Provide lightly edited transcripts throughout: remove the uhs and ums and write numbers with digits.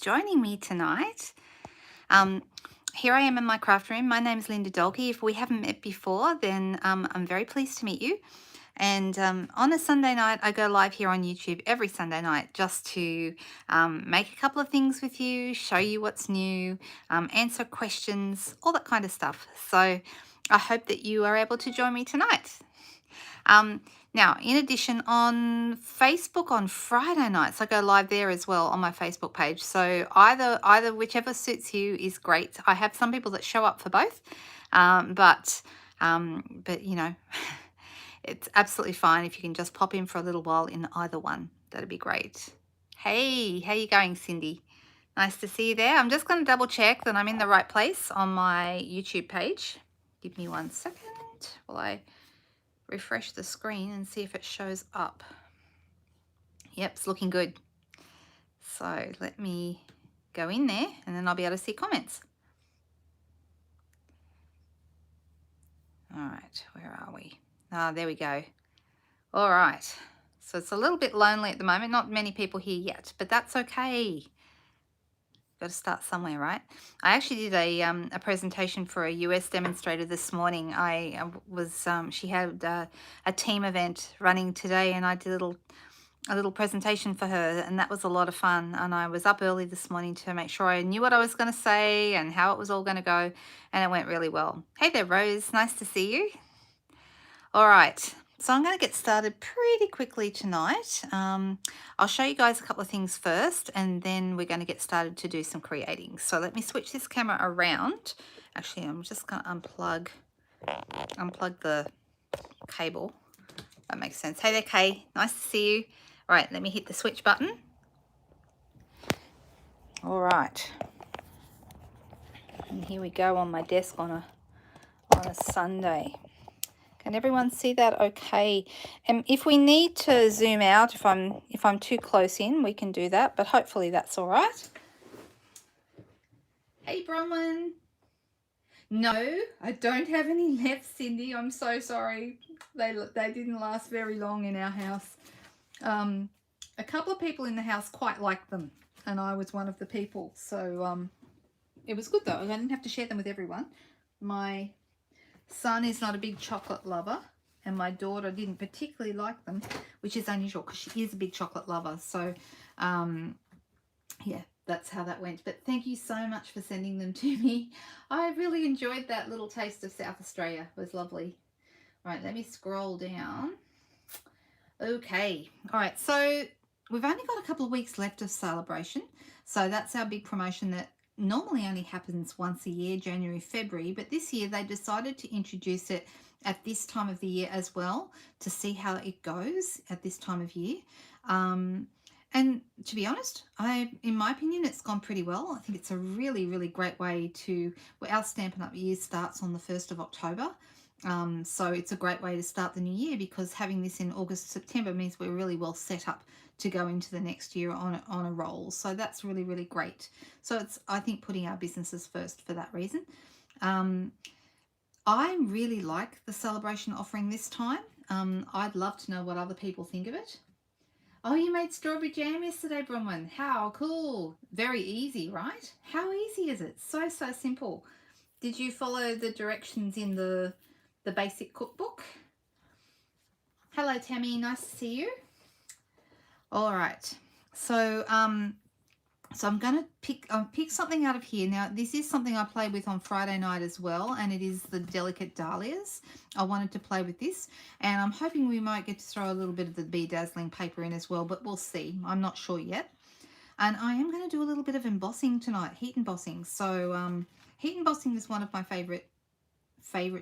joining me tonight. Um, Here I am in my craft room. My name is Linda Dolke. If we haven't met before, then I'm very pleased to meet you. And on a Sunday night, I go live here on YouTube every Sunday night just to make a couple of things with you, show you what's new, answer questions, all that kind of stuff. So I hope that you are able to join me tonight. Um, Now, in addition, on Facebook on Friday nights, I go live there as well on my Facebook page. So either whichever suits you is great. I have some people that show up for both, but you know, it's absolutely fine if you can just pop in for a little while in either one. That'd be great. Hey, how you going, Cindy? Nice to see you there. I'm just going to double check that I'm in the right place on my YouTube page. Give me 1 second while I refresh the screen and see if it shows up. Yep, it's looking good. So let me go in there and then I'll be able to see comments. All right, where are we? Ah, there we go. All right. So it's a little bit lonely at the moment. Not many people here yet, but that's okay. Got to start somewhere, right? I actually did a presentation for a US demonstrator this morning. She had a team event running today, and I did a little presentation for her, and that was a lot of fun. And I was up early this morning to make sure I knew what I was going to say and how it was all going to go, and it went really well. Hey there, Rose. Nice to see you. All right. So I'm going to get started pretty quickly tonight. I'll show you guys a couple of things first, and then we're going to get started to do some creating. So let me switch this camera around. Actually, I'm just going to unplug the cable. That makes sense. Hey there, Kay. Nice to see you. All right, let me hit the switch button. All right. And here we go on my desk on a Sunday. Can everyone see that okay? And if we need to zoom out, if I'm too close in, we can do that, but hopefully that's all right. Hey, Bronwyn. No, I don't have any left, Cindy. I'm so sorry. They didn't last very long in our house. A couple of people in the house quite liked them, and I was one of the people. So it was good, though. I didn't have to share them with everyone. My son is not a big chocolate lover, and my daughter didn't particularly like them, which is unusual because she is a big chocolate lover. So yeah, that's how that went. But thank you so much for sending them to me. I really enjoyed that little taste of South Australia. It was lovely. All right, let me scroll down. Okay, all right, so we've only got a couple of weeks left of celebration. So that's our big promotion that normally only happens once a year, January, February, but this year they decided to introduce it at this time of the year as well to see how it goes at this time of year. And to be honest, in my opinion, it's gone pretty well. I think it's a really, really great way to, well, our Stampin' Up! Year starts on the 1st of October. So it's a great way to start the new year because having this in August, September means we're really well set up to go into the next year on a roll. So that's really, really great. So it's, I think, putting our businesses first for that reason. I really like the celebration offering this time. I'd love to know what other people think of it. Oh, you made strawberry jam yesterday, Bronwyn. How cool. Very easy, right? How easy is it? So simple. Did you follow the directions in the basic cookbook? Hello, Tammy. Nice to see you. All right. So I'm going to pick something out of here. Now, this is something I played with on Friday night as well, and it is the Delicate Dahlias. I wanted to play with this, and I'm hoping we might get to throw a little bit of the Bedazzling paper in as well, but we'll see. I'm not sure yet. And I am going to do a little bit of embossing tonight, heat embossing. So heat embossing is one of my favorite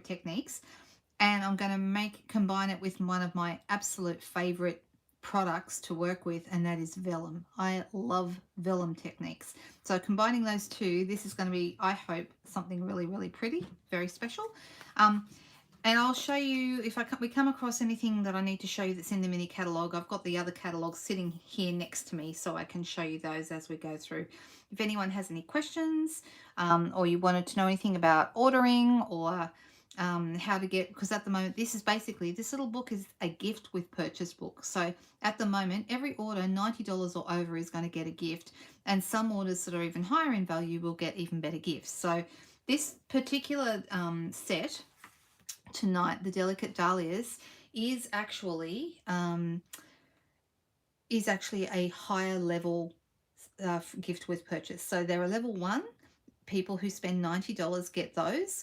techniques, and I'm going to combine it with one of my absolute favorite products to work with, and that is vellum. I love vellum techniques. So combining those two, this is going to be, I hope, something really, really pretty, very special. And I'll show you, if we come across anything that I need to show you that's in the mini catalogue, I've got the other catalogues sitting here next to me so I can show you those as we go through. If anyone has any questions or you wanted to know anything about ordering or how to get, because at the moment this is basically, this little book is a gift with purchase book. So at the moment every order $90 or over is going to get a gift, and some orders that are even higher in value will get even better gifts. So this particular set tonight, the Delicate Dahlias, is actually a higher level gift with purchase. So they're a level 1. People who spend $90 get those,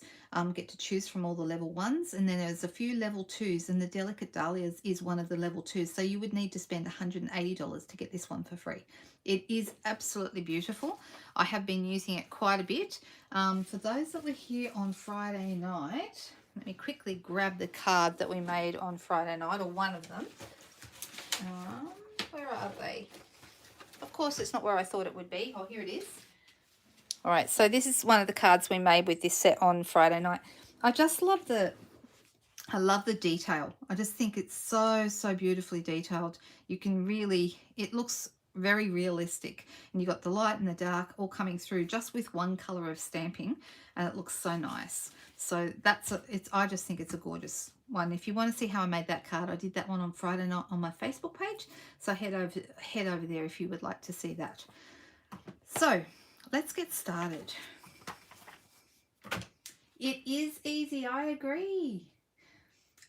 get to choose from all the level 1s, and then there's a few level 2s, and the Delicate Dahlias is one of the level 2s. So you would need to spend $180 to get this one for free. It is absolutely beautiful. I have been using it quite a bit. For those that were here on Friday night, let me quickly grab the card that we made on Friday night, or one of them. Where are they? Of course, it's not where I thought it would be. Oh, here it is. All right, so this is one of the cards we made with this set on Friday night. I just love I love the detail. I just think it's so beautifully detailed. You can really, it looks very realistic, and you've got the light and the dark all coming through just with one color of stamping, and it looks so nice. So I just think it's a gorgeous one. If you want to see how I made that card, I did that one on Friday night on my Facebook page, so head over there if you would like to see that. So let's get started. It is easy, I agree.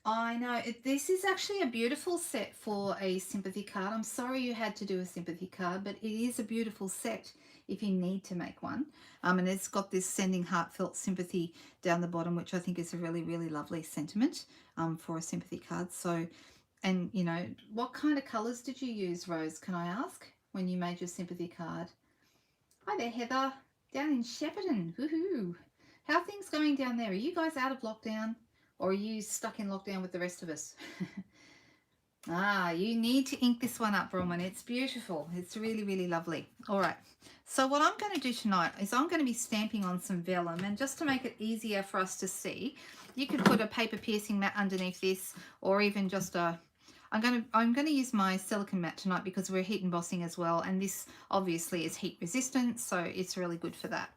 I know, this is actually a beautiful set for a sympathy card. I'm sorry you had to do a sympathy card, but it is a beautiful set if you need to make one. And it's got this sending heartfelt sympathy down the bottom, which I think is a really lovely sentiment for a sympathy card. So, and you know, what kind of colours did you use, Rose, can I ask, when you made your sympathy card? Hi there, Heather, down in Shepparton. Woohoo! How are things going down there? Are you guys out of lockdown, or are you stuck in lockdown with the rest of us? You need to ink this one up, Bronwyn. It's beautiful. It's really lovely. All right. So what I'm going to do tonight is I'm going to be stamping on some vellum, and just to make it easier for us to see, you could put a paper piercing mat underneath this, or even just a, I'm going to use my silicone mat tonight because we're heat embossing as well, and this obviously is heat resistant, so it's really good for that.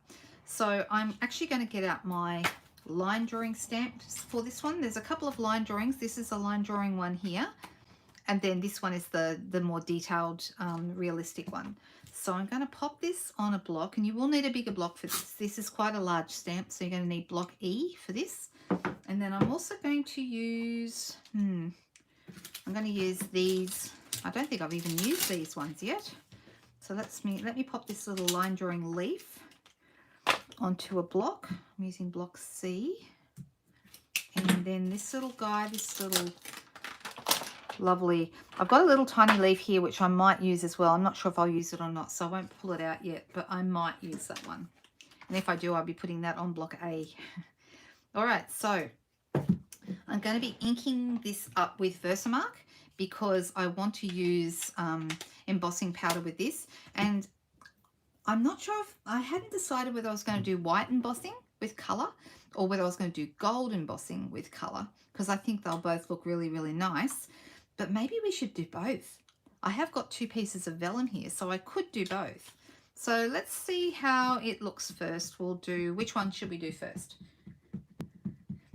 So I'm actually going to get out my line drawing stamps for this one. There's a couple of line drawings. This is a line drawing one here, and then this one is the more detailed realistic one. So I'm going to pop this on a block, and you will need a bigger block for this. This is quite a large stamp, so you're going to need block E for this. And then I'm also going to use I'm going to use these. I don't think I've even used these ones yet. So let me pop this little line drawing leaf onto a block. I'm using block C. And then this little guy, this little lovely, I've got a little tiny leaf here which I might use as well. I'm not sure if I'll use it or not, so I won't pull it out yet, but I might use that one. And if I do, I'll be putting that on block A. All right, so I'm going to be inking this up with Versamark because I want to use embossing powder with this. And I'm not sure if, I hadn't decided whether I was going to do white embossing with colour or whether I was going to do gold embossing with colour, because I think they'll both look really nice. But maybe we should do both. I have got 2 pieces of vellum here, so I could do both. So let's see how it looks first. We'll do, which one should we do first?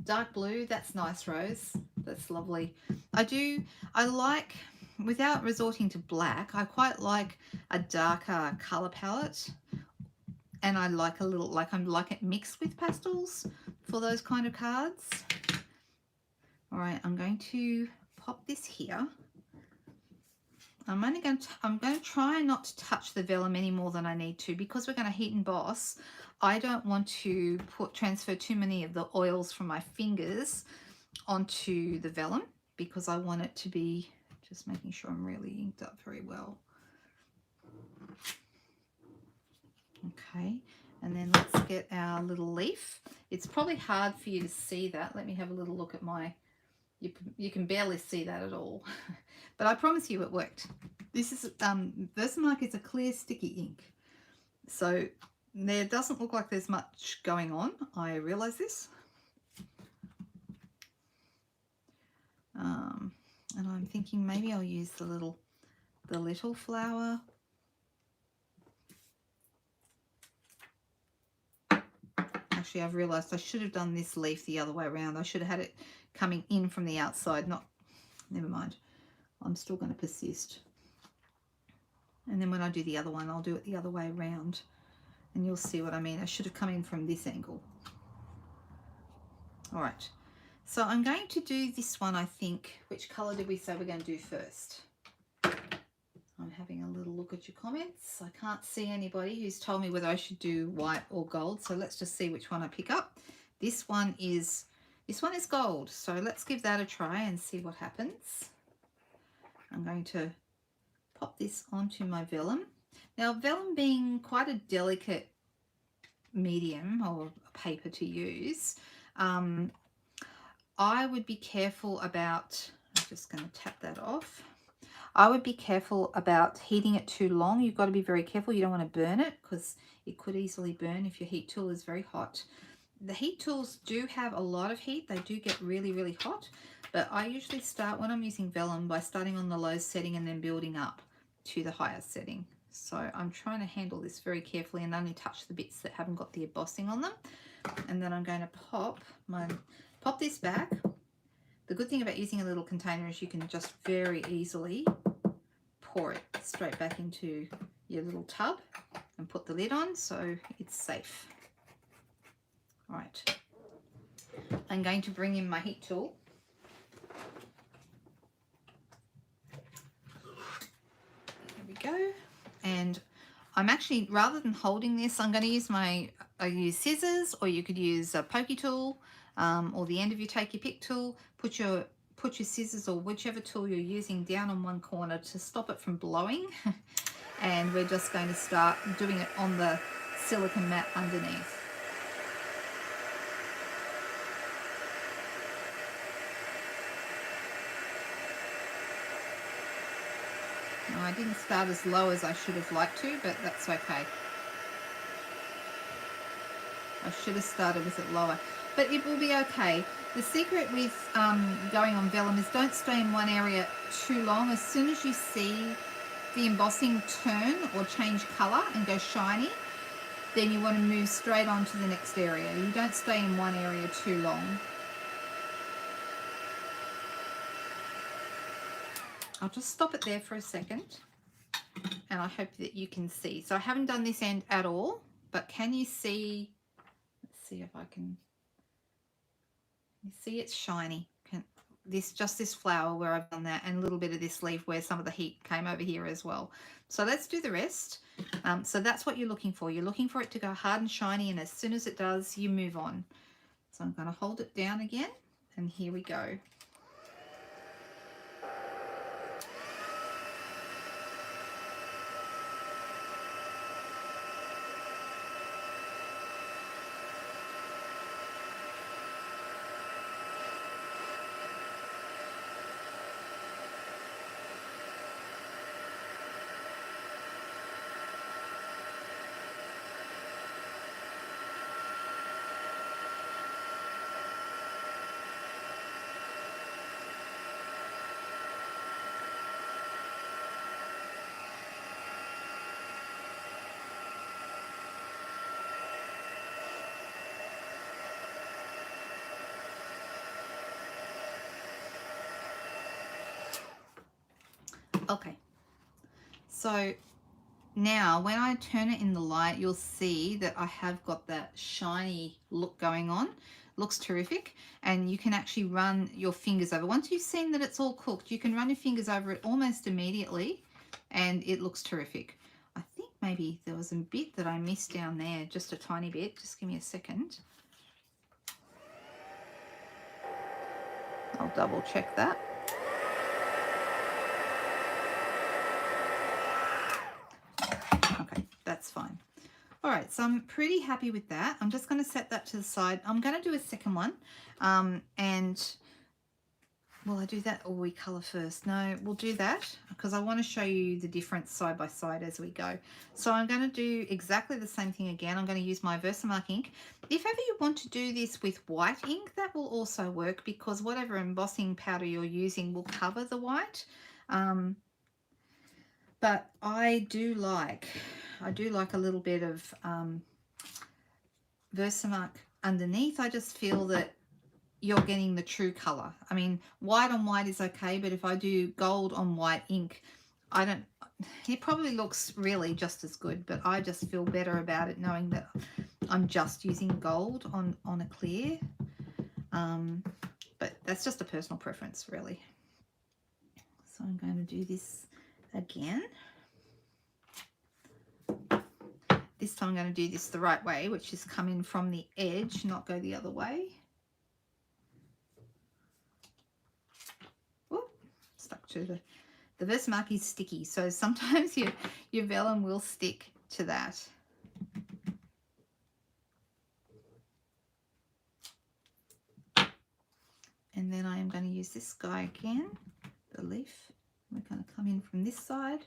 Dark blue, that's nice, Rose. That's lovely. I like, without resorting to black, I quite like a darker colour palette. And I like a little, I like it mixed with pastels for those kind of cards. All right, I'm going to pop this here. I'm going to try not to touch the vellum any more than I need to, because we're going to heat emboss. I don't want to transfer too many of the oils from my fingers onto the vellum, because I want it to be, just making sure I'm really inked up very well. Okay, and then let's get our little leaf. It's probably hard for you to see that. Let me have a little look at my, you can barely see that at all. But I promise you it worked. This is, Versamark is a clear sticky ink. So there doesn't look like there's much going on. I realise this. And I'm thinking maybe I'll use the little flower. I Actually, I've realised I should have done this leaf the other way around. I should have had it coming in from the outside, not, never mind. I'm still going to persist. And then when I do the other one, I'll do it the other way around. And you'll see what I mean. I should have come in from this angle. All right. So I'm going to do this one, I think. Which colour did we say we're going to do first? I'm having a little look at your comments. I can't see anybody who's told me whether I should do white or gold. So let's just see which one I pick up. This one is gold. So let's give that a try and see what happens. I'm going to pop this onto my vellum. Now, vellum being quite a delicate medium or paper to use, I would be careful about, I'm just going to tap that off. I would be careful about heating it too long. You've got to be very careful. You don't want to burn it because it could easily burn if your heat tool is very hot. The heat tools do have a lot of heat. They do get really, really hot. But I usually start, when I'm using vellum, by starting on the low setting and then building up to the higher setting. So I'm trying to handle this very carefully and only touch the bits that haven't got the embossing on them. And then I'm going to pop this back. The good thing about using a little container is you can just very easily pour it straight back into your little tub and put the lid on so it's safe. All right. I'm going to bring in my heat tool. There we go. And I'm actually, rather than holding this, I'm going to use I use scissors, or you could use a pokey tool, or the end of your take your pick tool. Put your scissors or whichever tool you're using down on one corner to stop it from blowing. And we're just going to start doing it on the silicone mat underneath. Now, I didn't start as low as I should have liked to, but that's okay. I should have started with it lower, but it will be okay. The secret with going on vellum is don't stay in one area too long. As soon as you see the embossing turn or change colour and go shiny, then you want to move straight on to the next area. You don't stay in one area too long. I'll just stop it there for a second, and I hope that you can see. So I haven't done this end at all, but can you see? Let's see if I can. You see it's shiny. Just this flower where I've done that, and a little bit of this leaf where some of the heat came over here as well. So let's do the rest. So that's what you're looking for. You're looking for it to go hard and shiny, and as soon as it does, you move on. So I'm going to hold it down again, and here we go. Okay, so now when I turn it in the light, you'll see that I have got that shiny look going on. Looks terrific, and you can actually run your fingers over. Once you've seen that it's all cooked, you can run your fingers over it almost immediately, and it looks terrific. I think maybe there was a bit that I missed down there, just a tiny bit. Just give me a second. I'll double check that. Okay, that's fine. All right, so I'm pretty happy with that. I'm just going to set that to the side. I'm going to do a second one, and will I do that or we colour first? No, we'll do that because I want to show you the difference side by side as we go. So I'm going to do exactly the same thing again. I'm going to use my Versamark ink. If ever you want to do this with white ink, that will also work because whatever embossing powder you're using will cover the white. But I do like a little bit of Versamark underneath, I just feel that you're getting the true color. I mean, white on white is okay, but if I do gold on white ink, I don't, it probably looks really just as good, but I just feel better about it knowing that I'm just using gold on a clear. But that's just a personal preference, really. So I'm going to do this again. This time I'm going to do this the right way, which is come in from the edge, not go the other way. Whoop, stuck to the Versamark is sticky, so sometimes your vellum will stick to that. And then I am going to use this guy again, the leaf. We're going to come in from this side.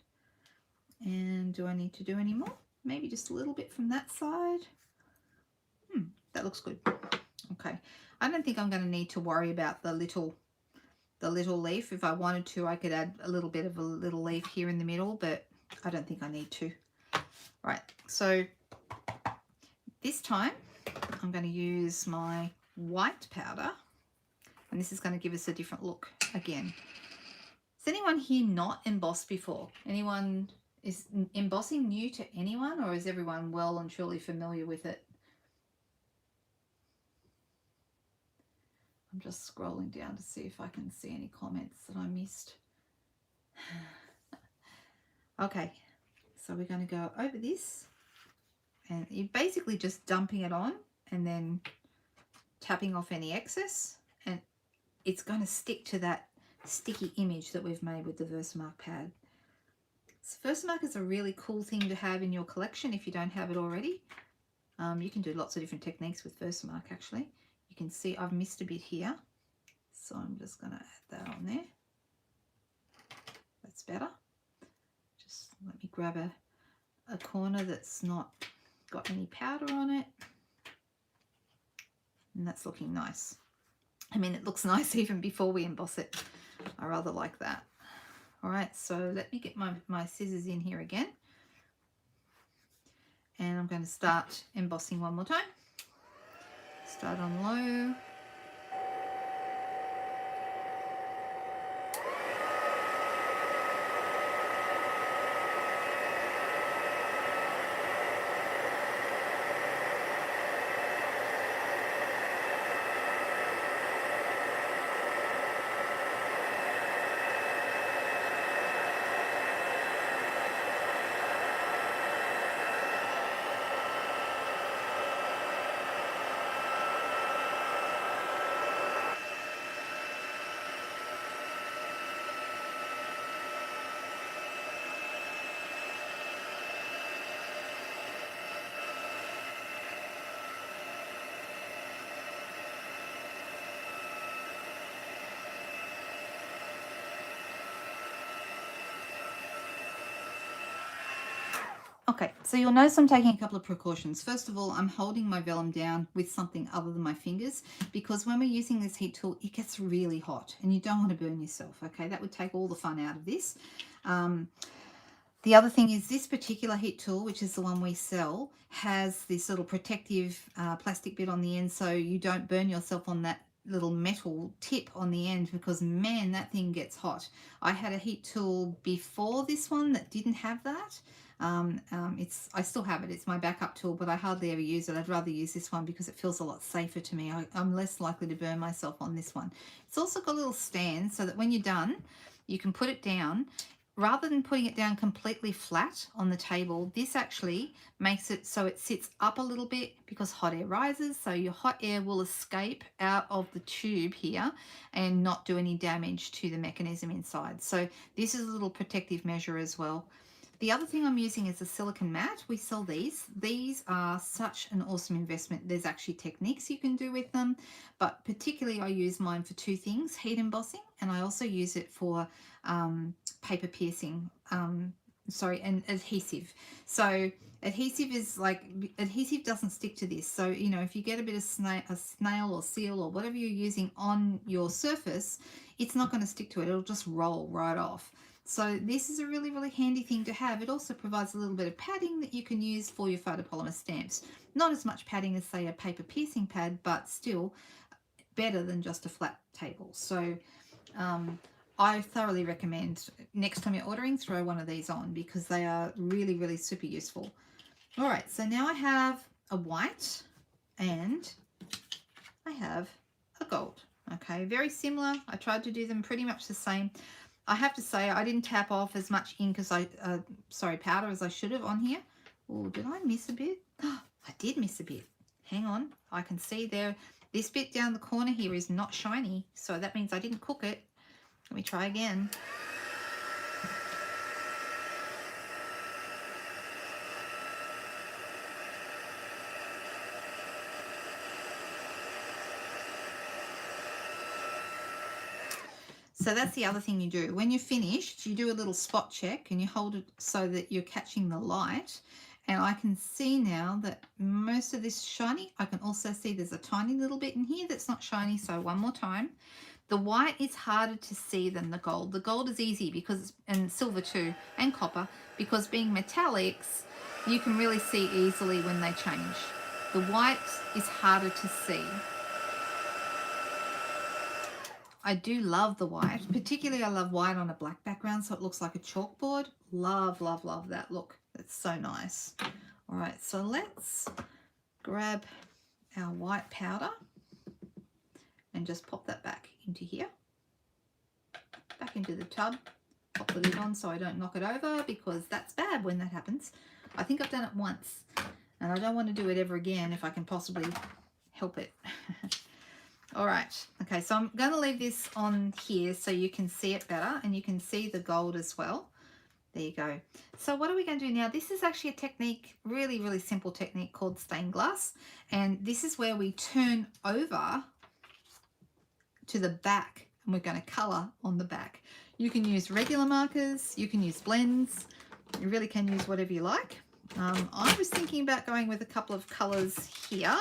And do I need to do any more? Maybe just a little bit from that side. That looks good. Okay. I don't think I'm going to need to worry about the little leaf. If I wanted to, I could add a little bit of a little leaf here in the middle, but I don't think I need to. Right. So this time I'm going to use my white powder, and this is going to give us a different look again. Has anyone here not embossed before? Anyone? Is embossing new to anyone, or is everyone well and truly familiar with it? I'm just scrolling down to see if I can see any comments that I missed. Okay, so we're going to go over this, and you're basically just dumping it on and then tapping off any excess, and it's going to stick to that sticky image that we've made with the Versamark pad. So Versamark is a really cool thing to have in your collection if you don't have it already. You can do lots of different techniques with Versamark actually. You can see I've missed a bit here, so I'm just going to add that on there. That's better. Just let me grab a corner that's not got any powder on it. And that's looking nice. I mean, it looks nice even before we emboss it. I rather like that. All right, so let me get my scissors in here again. And I'm going to start embossing one more time. Start on low. Okay, so you'll notice I'm taking a couple of precautions. First of all, I'm holding my vellum down with something other than my fingers, because when we're using this heat tool, it gets really hot and you don't want to burn yourself, okay? That would take all the fun out of this. The other thing is this particular heat tool, which is the one we sell, has this little protective plastic bit on the end so you don't burn yourself on that little metal tip on the end, because man, that thing gets hot. I had a heat tool before this one that didn't have that. I still have it. It's my backup tool, but I hardly ever use it. I'd rather use this one because it feels a lot safer to me. I'm less likely to burn myself on this one. It's also got a little stand so that when you're done, you can put it down. Rather than putting it down completely flat on the table, this actually makes it so it sits up a little bit because hot air rises. So your hot air will escape out of the tube here and not do any damage to the mechanism inside. So this is a little protective measure as well. The other thing I'm using is a silicone mat. We sell these. These are such an awesome investment. There's actually techniques you can do with them, but particularly I use mine for two things: heat embossing, and I also use it for paper piercing, and adhesive. So adhesive doesn't stick to this. So, you know, if you get a bit of a snail or seal or whatever you're using on your surface, it's not going to stick to it. It'll just roll right off. So this is a really, really handy thing to have. It also provides a little bit of padding that you can use for your photopolymer stamps. Not as much padding as, say, a paper piercing pad, but still better than just a flat table. So I thoroughly recommend next time you're ordering, throw one of these on because they are really, really super useful. All right, so now I have a white and I have a gold. Okay, very similar. I tried to do them pretty much the same. I have to say I didn't tap off as much ink as powder as I should have on here. Oh, did I miss a bit? Oh, I did miss a bit. Hang on, I can see there. This bit down the corner here is not shiny, so that means I didn't cook it. Let me try again. So that's the other thing you do. When you're finished, you do a little spot check and you hold it so that you're catching the light. And I can see now that most of this is shiny. I can also see there's a tiny little bit in here that's not shiny. So one more time. The white is harder to see than the gold. The gold is easy because, and silver too, and copper, because being metallics, you can really see easily when they change. The white is harder to see. I do love the white. Particularly I love white on a black background so it looks like a chalkboard. Love, love, love that look. It's so nice. All right, so let's grab our white powder and just pop that back into here. Back into the tub. Pop the lid on so I don't knock it over because that's bad when that happens. I think I've done it once and I don't want to do it ever again if I can possibly help it. All right, okay, so I'm going to leave this on here so you can see it better and you can see the gold as well. There you go. So what are we going to do now? This is actually a technique, really, really simple technique called stained glass. And this is where we turn over to the back and we're going to colour on the back. You can use regular markers, you can use blends, you really can use whatever you like. I was thinking about going with a couple of colours here.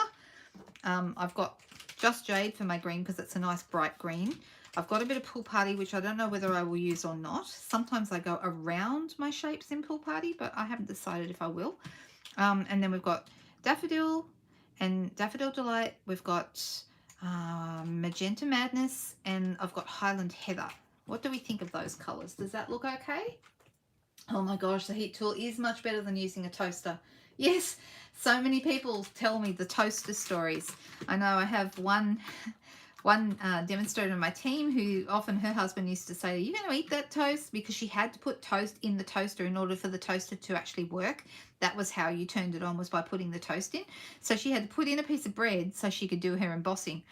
I've got Just Jade for my green because it's a nice bright green. I've got a bit of Pool Party, which I don't know whether I will use or not. Sometimes I go around my shapes in Pool Party, but I haven't decided if I will. And then we've got Daffodil and Daffodil Delight. We've got Magenta Madness, and I've got Highland Heather. What do we think of those colours? Does that look okay? Oh my gosh, the heat tool is much better than using a toaster. Yes, so many people tell me the toaster stories. I know I have one demonstrator on my team who often her husband used to say, are you going to eat that toast? Because she had to put toast in the toaster in order for the toaster to actually work. That was how you turned it on, was by putting the toast in. So she had to put in a piece of bread so she could do her embossing.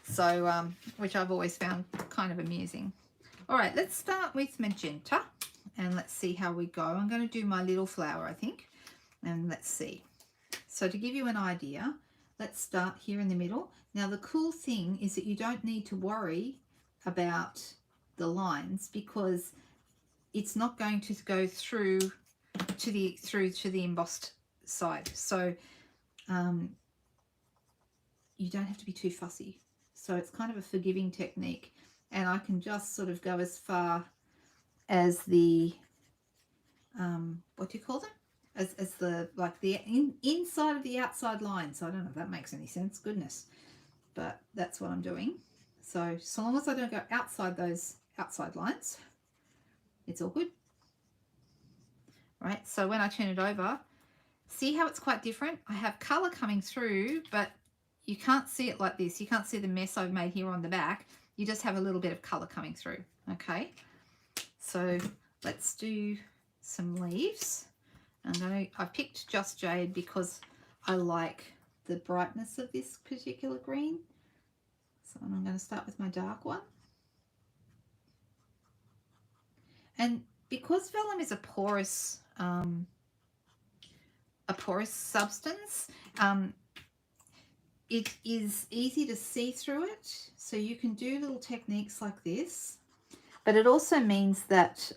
So, which I've always found kind of amusing. All right, let's start with magenta and let's see how we go. I'm going to do my little flower, I think, and let's see. So to give you an idea, let's start here in the middle. Now the cool thing is that you don't need to worry about the lines because it's not going to go through to the embossed side. So you don't have to be too fussy. So it's kind of a forgiving technique, and I can just sort of go as far as the what do you call them? As the like the inside of the outside line. So I don't know if that makes any sense. Goodness. But that's what I'm doing. So long as I don't go outside those outside lines, it's all good. Right, so when I turn it over, see how it's quite different? I have colour coming through, but you can't see it like this. You can't see the mess I've made here on the back. You just have a little bit of colour coming through, okay? So let's do some leaves. I've picked Just Jade because I like the brightness of this particular green. So I'm going to start with my dark one. And because vellum is a porous substance, it is easy to see through it. So you can do little techniques like this, but it also means that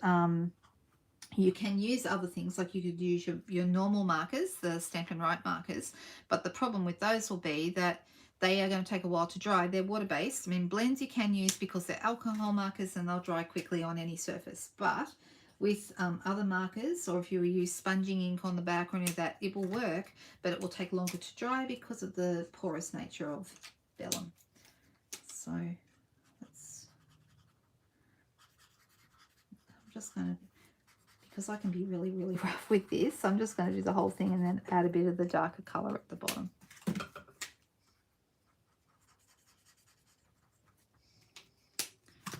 you can use other things, like you could use your normal markers, the Stampin' Up markers, but the problem with those will be that they are going to take a while to dry. They're water-based. I mean, blends you can use because they're alcohol markers and they'll dry quickly on any surface. But with other markers, or if you use sponging ink on the back or any of that, it will work, but it will take longer to dry because of the porous nature of vellum. So I'm just going to, because I can be really, really rough with this, I'm just going to do the whole thing and then add a bit of the darker colour at the bottom.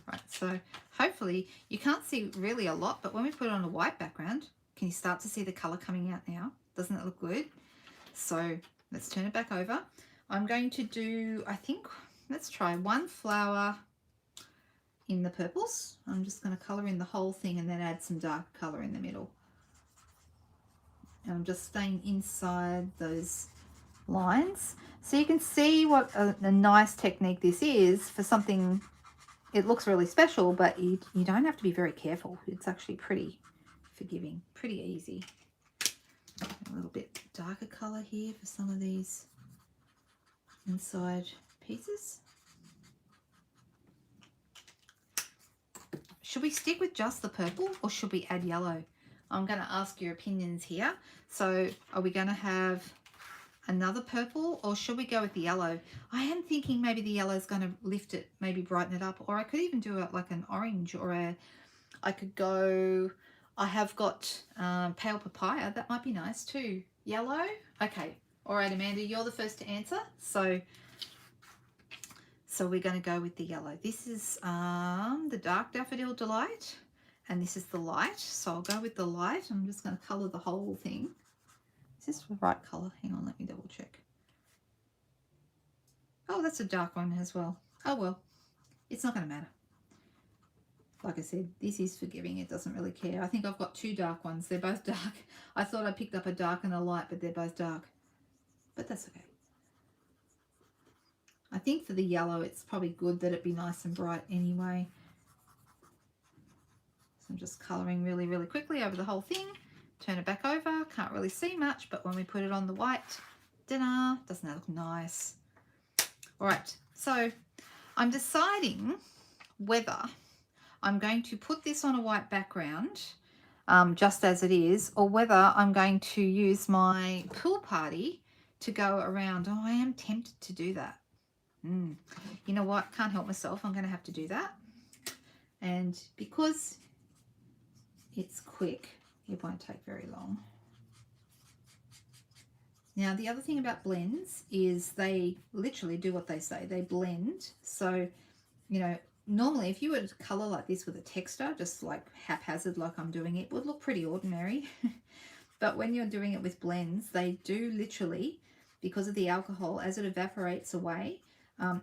Right, so hopefully you can't see really a lot, but when we put it on a white background, can you start to see the colour coming out now? Doesn't it look good? So let's turn it back over. I'm going to do, I think, let's try one flower in the purples. I'm just going to colour in the whole thing and then add some dark colour in the middle. And I'm just staying inside those lines. So you can see what a nice technique this is for something. It looks really special, but you don't have to be very careful. It's actually pretty forgiving, pretty easy. A little bit darker colour here for some of these inside pieces. Should we stick with just the purple or should we add yellow? I'm going to ask your opinions here. So are we going to have another purple or should we go with the yellow? I am thinking maybe the yellow is going to lift it, maybe brighten it up, or I could even do it like an orange, or I could go, I have got pale papaya, that might be nice too. Yellow? Okay. All right, Amanda, you're the first to answer. So we're going to go with the yellow. This is the dark Daffodil Delight, and this is the light. So I'll go with the light. I'm just going to colour the whole thing. Is this the right colour? Hang on, let me double check. Oh, that's a dark one as well. Oh well, it's not going to matter. Like I said, this is forgiving. It doesn't really care. I think I've got two dark ones. They're both dark. I thought I picked up a dark and a light, but they're both dark. But that's okay. I think for the yellow, it's probably good that it be nice and bright anyway. So I'm just colouring really, really quickly over the whole thing. Turn it back over. Can't really see much, but when we put it on the white, doesn't that look nice? All right, so I'm deciding whether I'm going to put this on a white background just as it is, or whether I'm going to use my pool party to go around. Oh, I am tempted to do that. You know what? Can't help myself. I'm going to have to do that. And because it's quick, it won't take very long. Now, the other thing about blends is they literally do what they say. They blend. So, you know, normally if you were to colour like this with a texture, just like haphazard like I'm doing, it would look pretty ordinary. But when you're doing it with blends, they do literally, because of the alcohol, as it evaporates away,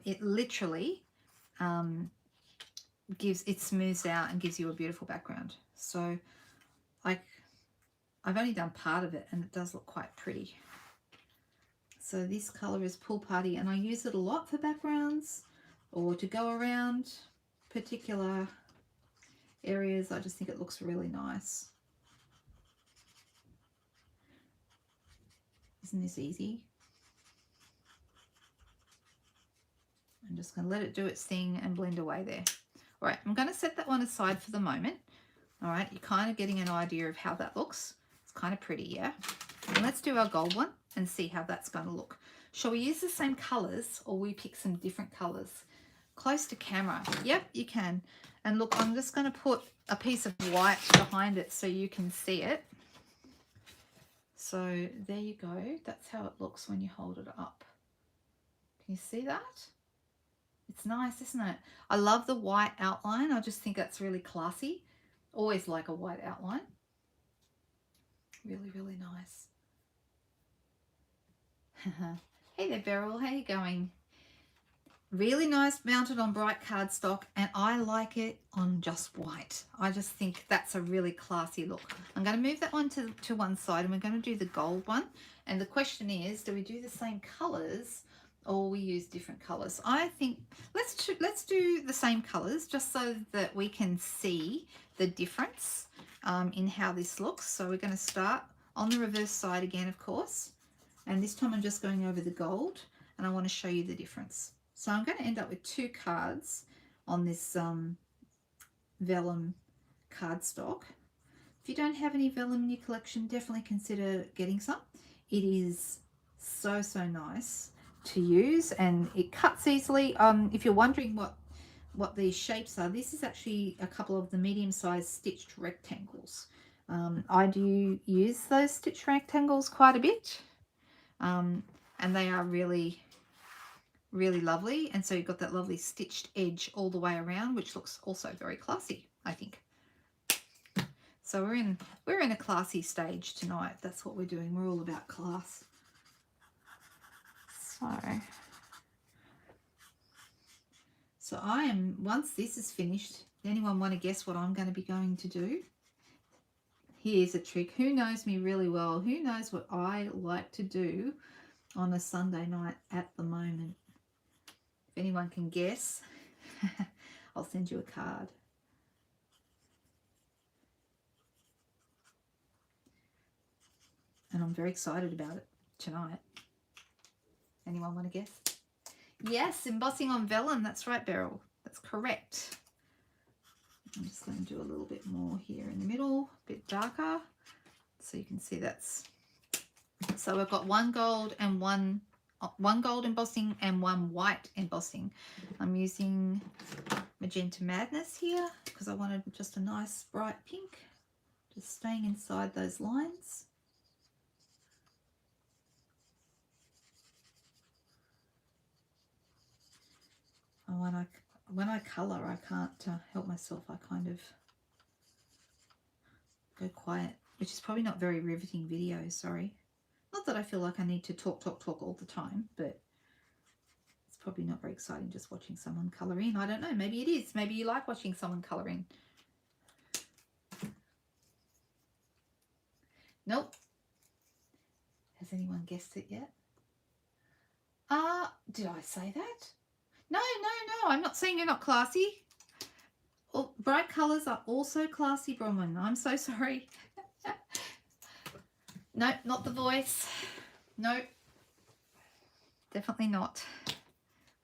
it literally it smooths out and gives you a beautiful background. So like I've only done part of it and it does look quite pretty. So this colour is Pool Party, and I use it a lot for backgrounds or to go around particular areas. I just think it looks really nice. Isn't this easy? I'm just going to let it do its thing and blend away there. All right, I'm going to set that one aside for the moment. All right, you're kind of getting an idea of how that looks. It's kind of pretty, yeah? And let's do our gold one and see how that's going to look. Shall we use the same colours or we pick some different colours? Close to camera. Yep, you can. And look, I'm just going to put a piece of white behind it so you can see it. So there you go. That's how it looks when you hold it up. Can you see that? It's nice, isn't it? I love the white outline. I just think that's really classy. Always like a white outline. Really, really nice. Hey there, Beryl. How you going? Really nice, mounted on bright cardstock, and I like it on just white. I just think that's a really classy look. I'm going to move that one to one side, and we're going to do the gold one. And the question is, do we do the same colours or we use different colours? I think let's do the same colours just so that we can see the difference in how this looks. So we're going to start on the reverse side again, of course. And this time I'm just going over the gold, and I want to show you the difference. So I'm going to end up with two cards on this vellum cardstock. If you don't have any vellum in your collection, definitely consider getting some. It is so nice to use, and it cuts easily. If you're wondering what these shapes are, this is actually a couple of the medium-sized stitched rectangles. I do use those stitched rectangles quite a bit, and they are really lovely. And so you've got that lovely stitched edge all the way around, which looks also very classy, I think. So we're in a classy stage tonight. That's what we're doing. We're all about class. So I am, once this is finished, anyone want to guess what I'm going to be going to do? Here's a trick. Who knows me really well? Who knows what I like to do on a Sunday night at the moment? If anyone can guess, I'll send you a card. And I'm very excited about it tonight. Anyone want to guess? Yes, embossing on vellum. That's right, Beryl. That's correct. I'm just going to do a little bit more here in the middle, a bit darker, so you can see that's. So I've got one gold embossing and one white embossing. I'm using Magenta Madness here because I wanted just a nice bright pink, just staying inside those lines. And when I colour, I can't help myself. I kind of go quiet, which is probably not very riveting video, sorry. Not that I feel like I need to talk all the time, but it's probably not very exciting just watching someone colour in. I don't know, maybe it is. Maybe you like watching someone colour in. Nope. Has anyone guessed it yet? Did I say that? No, I'm not saying you're not classy. Oh, bright colours are also classy, Bronwyn. I'm so sorry. No, not the voice. No, definitely not.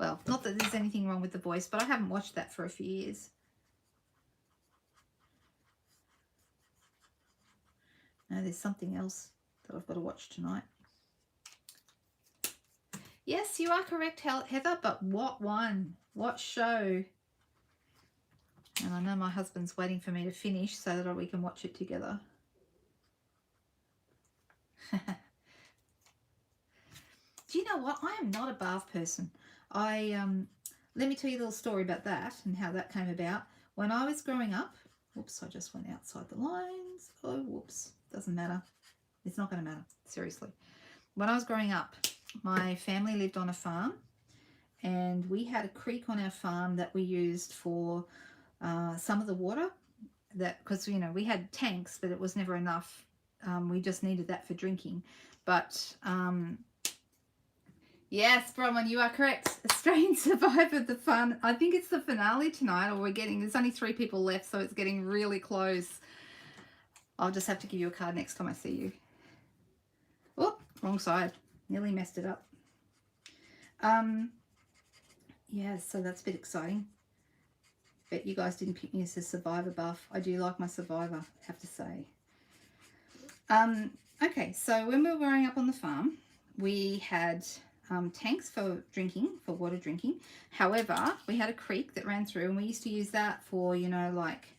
Well, not that there's anything wrong with the voice, but I haven't watched that for a few years. No, there's something else that I've got to watch tonight. Yes, you are correct, Heather, but what one? What show? And I know my husband's waiting for me to finish so that we can watch it together. Do you know what? I am not a bath person. Let me tell you a little story about that and how that came about. When I was growing up, whoops, I just went outside the lines. Oh, whoops, doesn't matter. It's not going to matter, seriously. When I was growing up, my family lived on a farm, and we had a creek on our farm that we used for some of the water, because you know we had tanks, but it was never enough. We just needed that for drinking. But yes, Bronwyn, you are correct. Australian Survivor, the fun. I think it's the finale tonight, or there's only 3 people left, so it's getting really close. I'll just have to give you a card next time I see you. Oh, wrong side. Nearly messed it up. Yeah, so that's a bit exciting. Bet you guys didn't pick me as a Survivor buff. I do like my Survivor, I have to say. Okay, so when we were growing up on the farm, we had tanks for water drinking. However, we had a creek that ran through, and we used to use that for, you know, like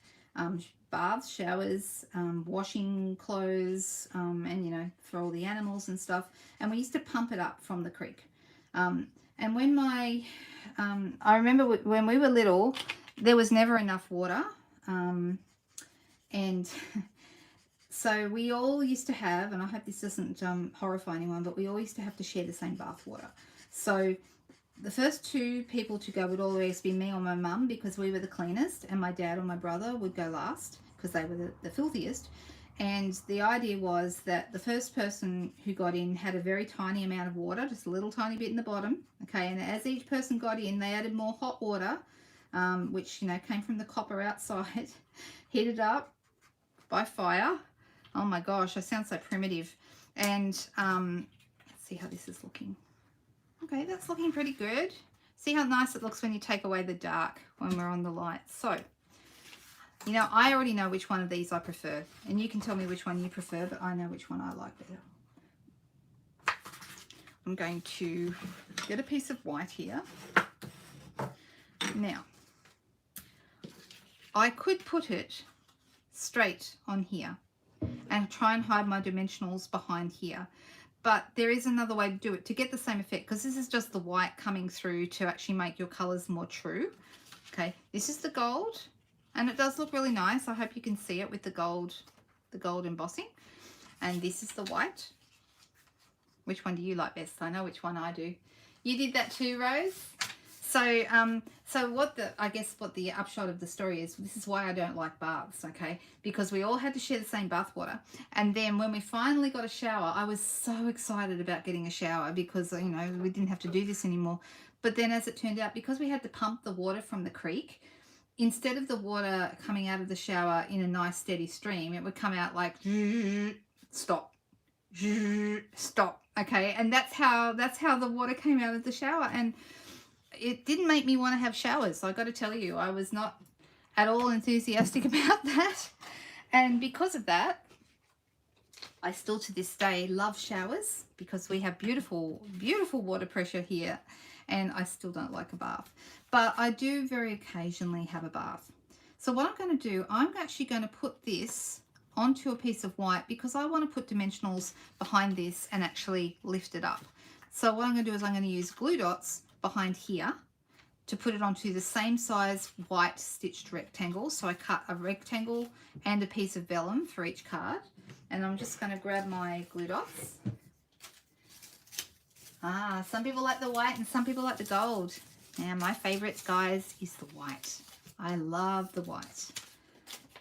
baths, showers, washing clothes, and, you know, for all the animals and stuff. And we used to pump it up from the creek. And when I remember when we were little, there was never enough water. And so we all used to have, and I hope this doesn't horrify anyone, but we all used to have to share the same bath water. So the first 2 people to go would always be me or my mum, because we were the cleanest, and my dad or my brother would go last because they were the filthiest. And the idea was that the first person who got in had a very tiny amount of water, just a little tiny bit in the bottom, okay, and as each person got in, they added more hot water, which, you know, came from the copper outside, heated up by fire. Oh my gosh, I sound so primitive. And let's see how this is looking. Okay, that's looking pretty good. See how nice it looks when you take away the dark when we're on the light. So You know, I already know which one of these I prefer. And you can tell me which one you prefer, but I know which one I like better. I'm going to get a piece of white here. Now, I could put it straight on here and try and hide my dimensionals behind here. But there is another way to do it to get the same effect, because this is just the white coming through to actually make your colors more true. Okay, this is the gold, and it does look really nice. I hope you can see it with the gold embossing. And this is the white. Which one do you like best? I know which one I do. You did that too, Rose? So, I guess what the upshot of the story is, this is why I don't like baths, okay? Because we all had to share the same bath water. And then when we finally got a shower, I was so excited about getting a shower because, you know, we didn't have to do this anymore. But then as it turned out, because we had to pump the water from the creek, instead of the water coming out of the shower in a nice steady stream, it would come out like, stop, stop, okay? And that's how the water came out of the shower. And it didn't make me want to have showers. I got to tell you, I was not at all enthusiastic about that. And because of that, I still to this day love showers because we have beautiful, beautiful water pressure here, and I still don't like a bath. But I do very occasionally have a bath. So what I'm going to do, I'm actually going to put this onto a piece of white because I want to put dimensionals behind this and actually lift it up. So what I'm going to do is I'm going to use glue dots behind here to put it onto the same size white stitched rectangle. So I cut a rectangle and a piece of vellum for each card, and I'm just going to grab my glue dots. Some people like the white and some people like the gold. Now my favorite, guys, is the white. I love the white.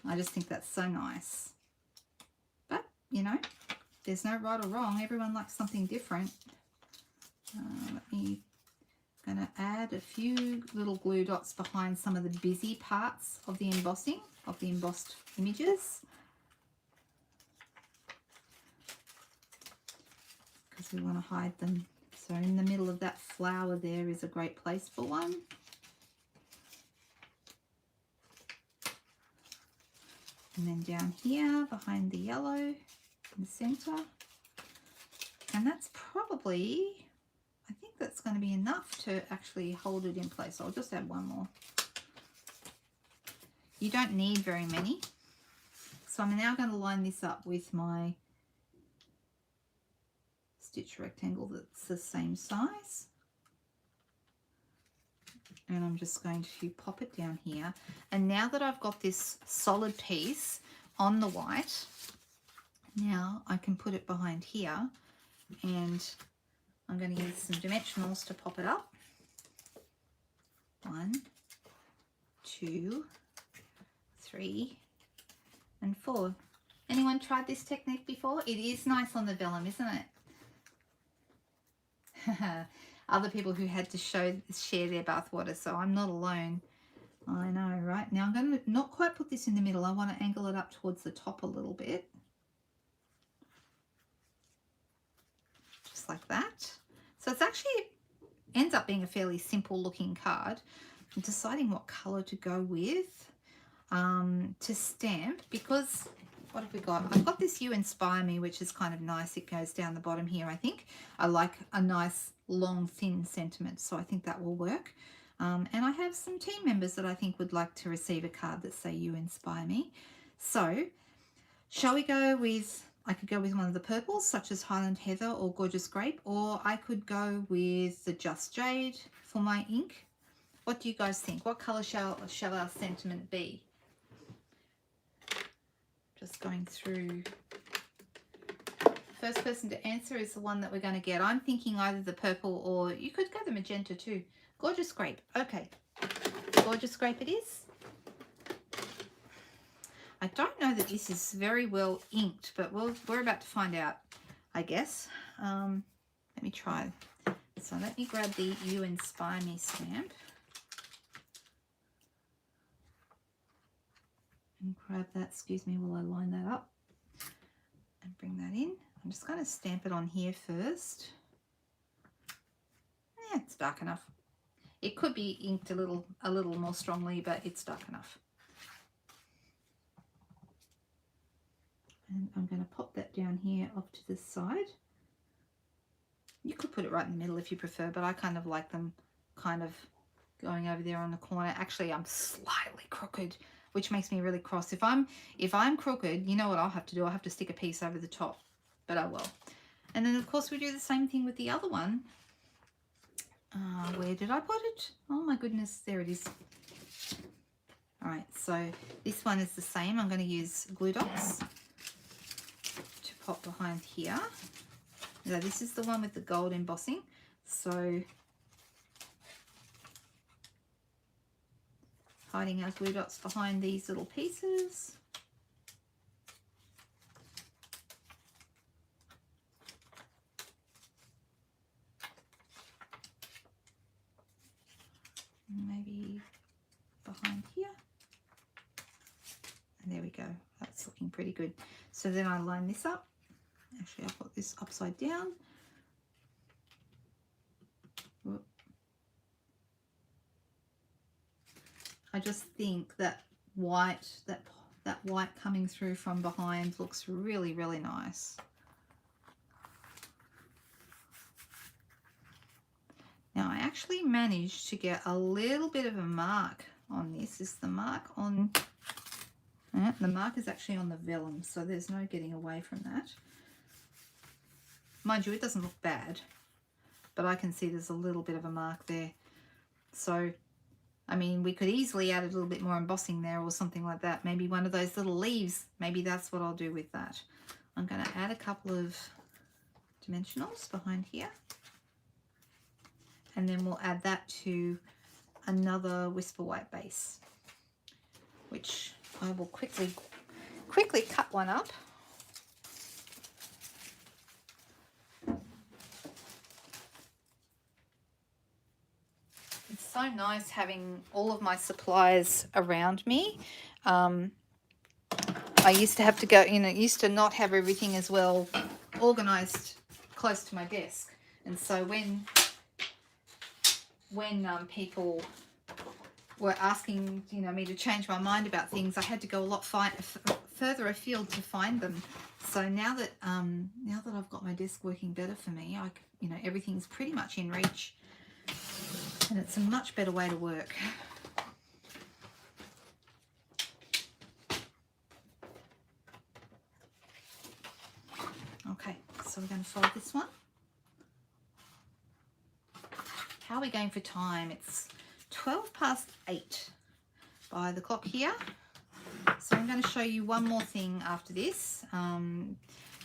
I just think that's so nice. But you know, there's no right or wrong. Everyone likes something different. I'm going to add a few little glue dots behind some of the busy parts of the embossing, of the embossed images. Because we want to hide them. So in the middle of that flower there is a great place for one. And then down here behind the yellow in the center. And that's probably, I think that's going to be enough to actually hold it in place. I'll just add one more. You don't need very many. So I'm now going to line this up with my stitch rectangle that's the same size. And I'm just going to pop it down here. And now that I've got this solid piece on the white, now I can put it behind here, and I'm going to use some dimensionals to pop it up. 1, 2, 3, and 4. Anyone tried this technique before? It is nice on the vellum, isn't it? Other people who had to share their bath water, so I'm not alone. I know, right? Now I'm going to not quite put this in the middle. I want to angle it up towards the top a little bit. Just like that. So it's actually ends up being a fairly simple looking card. I'm deciding what color to go with to stamp, because what have we got? I've got this You Inspire Me, which is kind of nice. It goes down the bottom here, I think. I like a nice long thin sentiment, so I think that will work. And I have some team members that I think would like to receive a card that say You Inspire Me. So shall we go with, I could go with one of the purples such as Highland Heather or Gorgeous Grape, or I could go with the Just Jade for my ink. What do you guys think? What color shall our sentiment be? Just going through. First person to answer is the one that we're going to get. I'm thinking either the purple, or you could go the magenta too. Gorgeous Grape. Okay. Gorgeous Grape it is. I don't know that this is very well inked, but we're about to find out, I guess. Let me try. So let me grab the You Inspire Me stamp. And grab that, excuse me, while I line that up. And bring that in. I'm just going to stamp it on here first. Yeah, it's dark enough. It could be inked a little more strongly, but it's dark enough. And I'm going to pop that down here off to the side. You could put it right in the middle if you prefer, but I kind of like them kind of going over there on the corner. Actually, I'm slightly crooked, which makes me really cross. If I'm crooked, you know what I'll have to do? I'll have to stick a piece over the top, but I will. And then of course we do the same thing with the other one. Where did I put it? Oh my goodness, there it is. All right, so this one is the same. I'm going to use glue dots to pop behind here. Now this is the one with the gold embossing. So hiding our glue dots behind these little pieces. Maybe behind here. And there we go. That's looking pretty good. So then I line this up. Actually, I'll put this upside down. Whoop. I just think that white, that white coming through from behind looks really, really nice. Now I actually managed to get a little bit of a mark on this. This is the mark on, the mark is actually on the vellum, so there's no getting away from that. Mind you, it doesn't look bad, but I can see there's a little bit of a mark there. So, I mean, we could easily add a little bit more embossing there or something like that. Maybe one of those little leaves, maybe that's what I'll do with that. I'm going to add a couple of dimensionals behind here. And then we'll add that to another Whisper White base, which I will quickly cut one up. It's so nice having all of my supplies around me. I used to have to go, used to not have everything as well organized close to my desk. And so when people were asking, me to change my mind about things, I had to go a lot further afield to find them. So now that I've got my desk working better for me, everything's pretty much in reach, and it's a much better way to work. Okay, so we're going to fold this one. How are we going for time? It's 8:12 by the clock here. So I'm going to show you one more thing after this. And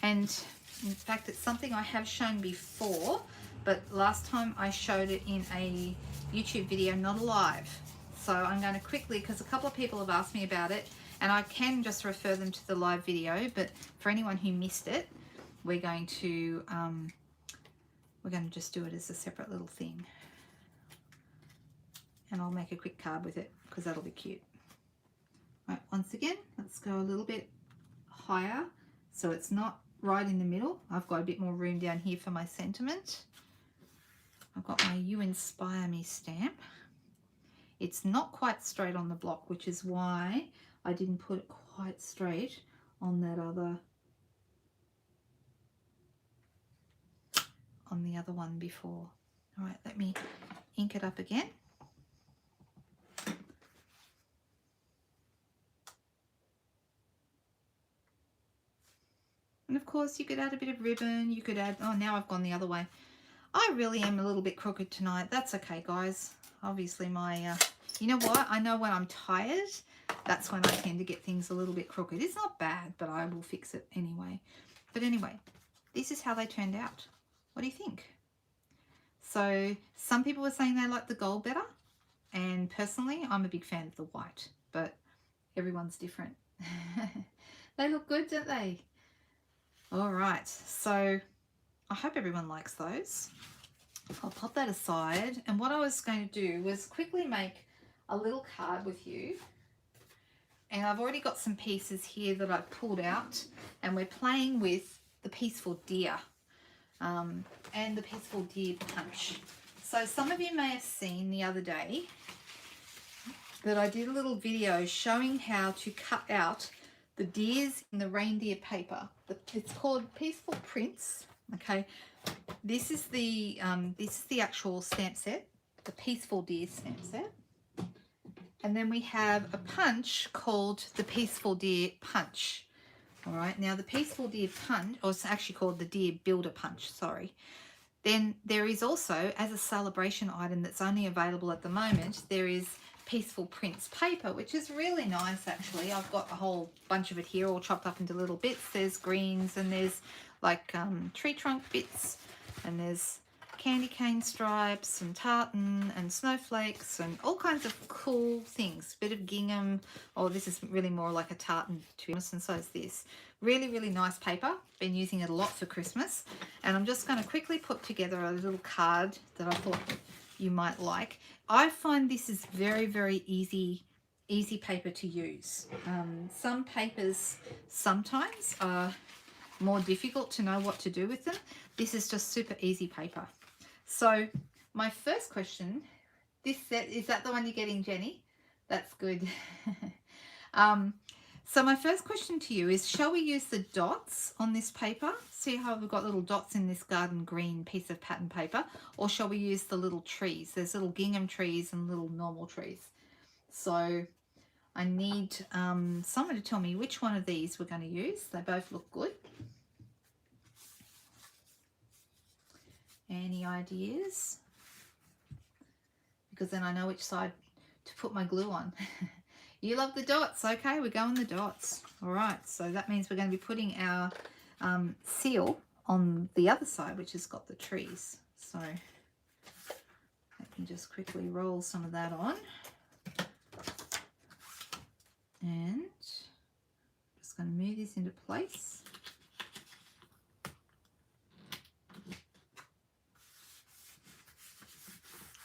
in fact, it's something I have shown before, but last time I showed it in a YouTube video, not a live. So I'm going to quickly, because a couple of people have asked me about it, and I can just refer them to the live video, but for anyone who missed it, we're going to just do it as a separate little thing. And I'll make a quick card with it because that'll be cute. Right, once again, let's go a little bit higher so it's not right in the middle. I've got a bit more room down here for my sentiment. I've got my You Inspire Me stamp. It's not quite straight on the block, which is why I didn't put it quite straight on that other, on the other one before. All right, let me ink it up again. And of course you could add a bit of ribbon, you could add, oh, now I've gone the other way. I really am a little bit crooked tonight. That's okay, guys. Obviously my, you know what? I know when I'm tired, that's when I tend to get things a little bit crooked. It's not bad, but I will fix it anyway. But anyway, this is how they turned out. What do you think? So some people were saying they like the gold better. And personally, I'm a big fan of the white, but everyone's different. They look good, don't they? All right, so I hope everyone likes those. I'll pop that aside. And what I was going to do was quickly make a little card with you. And I've already got some pieces here that I've pulled out. And we're playing with the Peaceful Deer and the Peaceful Deer punch. So some of you may have seen the other day that I did a little video showing how to cut out the deers in the reindeer paper. It's called Peaceful Prints. Okay, this is the actual stamp set, the Peaceful Deer stamp set. And then we have a punch called the Peaceful Deer Punch. All right, now the Peaceful Deer Punch, or it's actually called the Deer Builder Punch, sorry. Then there is also, as a celebration item that's only available at the moment, there is Peaceful Prints paper, which is really nice actually. I've got a whole bunch of it here all chopped up into little bits. There's greens and there's like tree trunk bits, and there's candy cane stripes and tartan and snowflakes and all kinds of cool things. Bit of gingham. Oh, this is really more like a tartan, to be honest, and so is this. Really, really nice paper. Been using it a lot for Christmas. And I'm just going to quickly put together a little card that I thought you might like. I find this is very, very easy paper to use. Some papers sometimes are more difficult to know what to do with them. This is just super easy paper. So my first question, this set, is that the one you're getting, Jenny? That's good. So my first question to you is, shall we use the dots on this paper? See how we've got little dots in this garden green piece of pattern paper? Or shall we use the little trees? There's little gingham trees and little normal trees. So I need someone to tell me which one of these we're going to use. They both look good. Any ideas? Because then I know which side to put my glue on. You love the dots. Okay, we're going the dots. All right, so that means we're going to be putting our seal on the other side, which has got the trees. So let me just quickly roll some of that on. And just going to move this into place.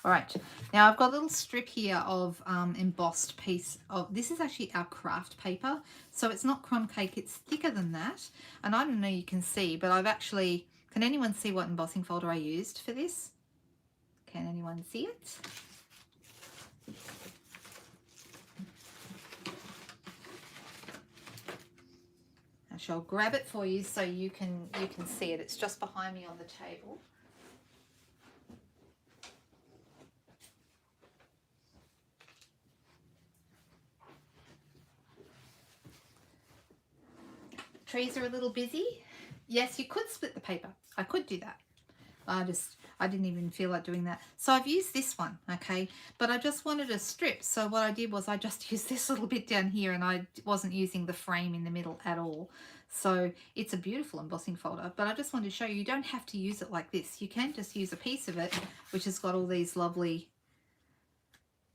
All right, now I've got a little strip here of embossed piece of, this is actually our craft paper. So it's not crumb cake, it's thicker than that. And I don't know you can see, but I've actually, can anyone see what embossing folder I used for this? Can anyone see it? I shall grab it for you so you can see it. It's just behind me on the table. Trees are a little busy. Yes, you could split the paper. I could do that. I didn't even feel like doing that. So I've used this one, okay? But I just wanted a strip. So what I did was I just used this little bit down here, and I wasn't using the frame in the middle at all. So it's a beautiful embossing folder, but I just wanted to show you, you don't have to use it like this. You can just use a piece of it, which has got all these lovely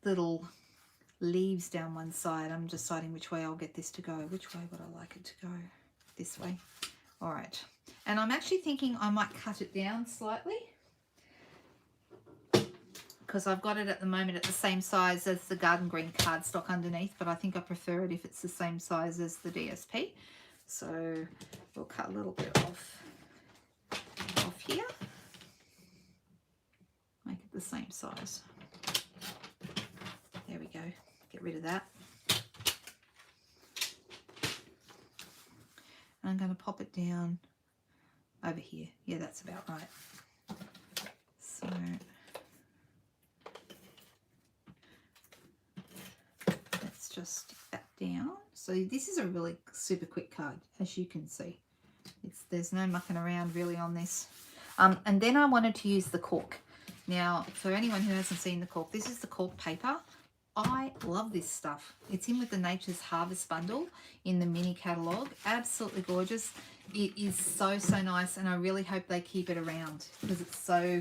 little leaves down one side. I'm deciding which way I'll get this to go. Which way would I like it to go? This way. All right, and I'm actually thinking I might cut it down slightly because I've got it at the moment at the same size as the garden green cardstock underneath, but I think I prefer it if it's the same size as the DSP. So we'll cut a little bit off here, make it the same size. There we go, get rid of that. I'm going to pop it down over here. Yeah, that's about right. So let's just stick that down. So this is a really super quick card, as you can see. There's no mucking around really on this. And then I wanted to use the cork. Now, for anyone who hasn't seen the cork, this is the cork paper. I love this stuff. It's in with the Nature's Harvest bundle in the mini catalogue. Absolutely gorgeous. It is so, so nice, and I really hope they keep it around because it's so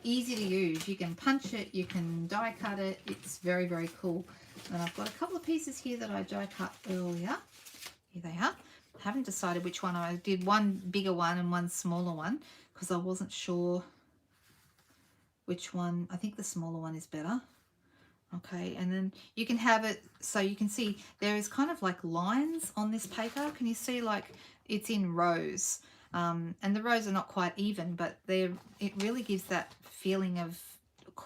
easy to use. You can punch it, you can die cut it. It's very, very cool. And I've got a couple of pieces here that I die cut earlier. Here they are. I haven't decided which one. I did one bigger one and one smaller one because I wasn't sure which one. I think the smaller one is better. Okay, and then you can have it so you can see there is kind of like lines on this paper. Can you see, like, it's in rows, and the rows are not quite even, but it really gives that feeling of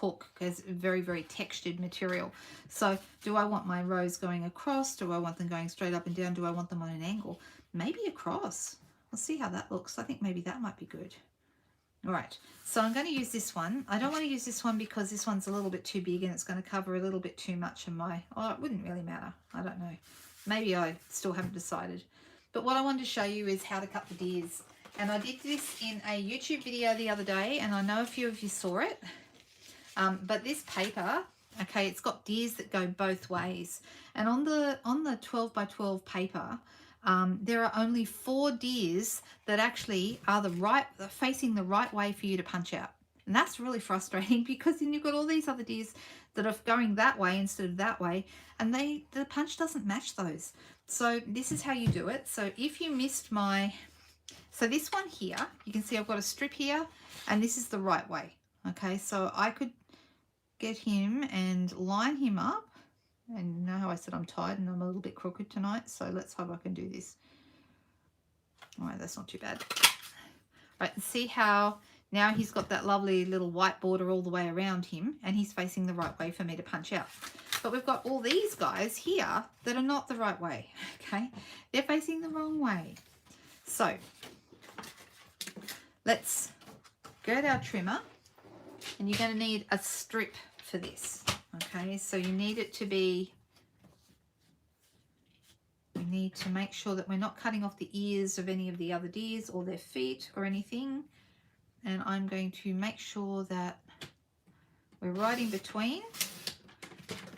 cork has very, very textured material. So do I want my rows going across? Do I want them going straight up and down? Do I want them on an angle? Maybe across. We'll see how that looks. I think maybe that might be good. All right, so I'm going to use this one. I don't want to use this one because this one's a little bit too big and it's going to cover a little bit too much of my, oh, it wouldn't really matter. I don't know. Maybe I still haven't decided. But what I wanted to show you is how to cut the deers. And I did this in a YouTube video the other day, and I know a few of you saw it. But this paper, okay, it's got deers that go both ways. And on the 12 by 12 paper, there are only 4 deers that actually are facing the right way for you to punch out. And that's really frustrating because then you've got all these other deers that are going that way instead of that way, and the punch doesn't match those. So this is how you do it. So if you missed so this one here, you can see I've got a strip here, and this is the right way. Okay, so I could get him and line him up. And you know how I said I'm tired and I'm a little bit crooked tonight, so let's hope I can do this. All right, that's not too bad. All right, see how now he's got that lovely little white border all the way around him, and he's facing the right way for me to punch out. But we've got all these guys here that are not the right way, okay? They're facing the wrong way. So let's get our trimmer, and you're going to need a strip for this, okay? So you need it to be, we need to make sure that we're not cutting off the ears of any of the other deers or their feet or anything. And I'm going to make sure that we're right in between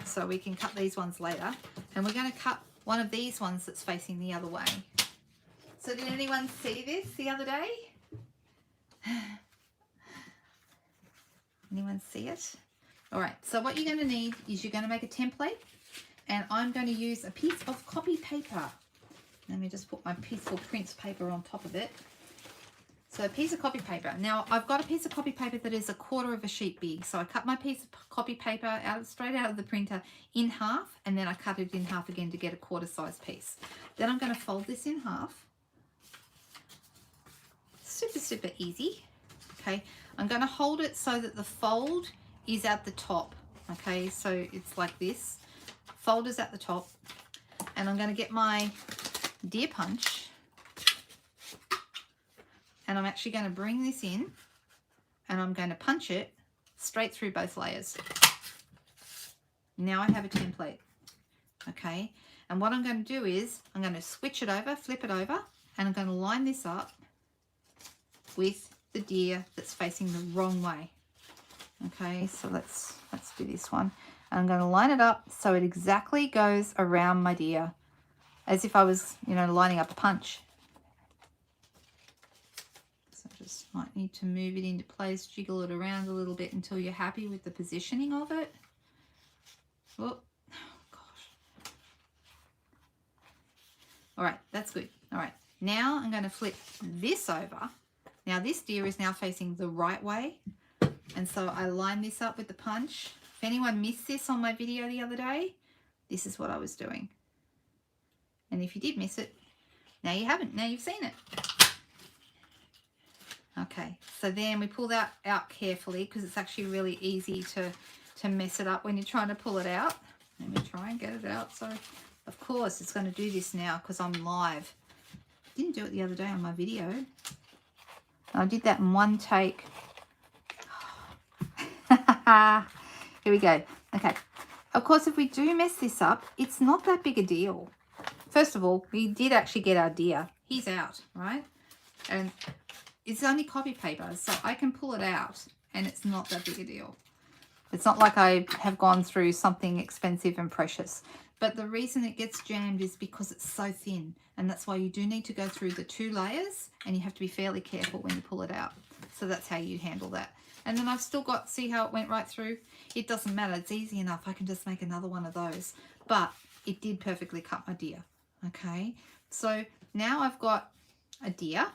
so we can cut these ones later. And we're going to cut one of these ones that's facing the other way. So did anyone see this the other day? Anyone see it? All right, so what you're going to need is you're going to make a template, and I'm going to use a piece of copy paper. Let me just put my peaceful prints paper on top of it. So a piece of copy paper. Now I've got a piece of copy paper that is 1/4 of a sheet big. So I cut my piece of copy paper straight out of the printer in half, and then I cut it in half again to get a 1/4 size piece. Then I'm going to fold this in half. Super, super easy. Okay, I'm going to hold it so that the fold is at the top. Okay, so it's like this. Fold is at the top. And I'm going to get my deer punch. And I'm actually going to bring this in, and I'm going to punch it straight through both layers. Now I have a template, okay? And what I'm going to do is I'm going to switch it over, flip it over, and I'm going to line this up with the deer that's facing the wrong way. Okay, so let's do this one. And I'm going to line it up so it exactly goes around my deer, as if I was, you know, lining up a punch. Just might need to move it into place, jiggle it around a little bit until you're happy with the positioning of it. Oh gosh. All right, that's good. All right, now I'm going to flip this over. Now this deer is now facing the right way, and so I line this up with the punch. If anyone missed this on my video the other day, this is what I was doing. And if you did miss it, now you haven't. Now you've seen it. Okay, so then we pull that out carefully because it's actually really easy to mess it up when you're trying to pull it out. Let me try and get it out. So, of course, it's going to do this now because I'm live. Didn't do it the other day on my video. I did that in one take. Here we go. Okay. Of course, if we do mess this up, it's not that big a deal. First of all, we did actually get our deer. He's out, right? And it's only copy paper, so I can pull it out and it's not that big a deal. It's not like I have gone through something expensive and precious. But the reason it gets jammed is because it's so thin, and that's why you do need to go through the 2 layers, and you have to be fairly careful when you pull it out. So that's how you handle that. And then I've still got, see how it went right through? It doesn't matter, it's easy enough. I can just make another one of those. But it did perfectly cut my deer, okay? So now I've got a deer.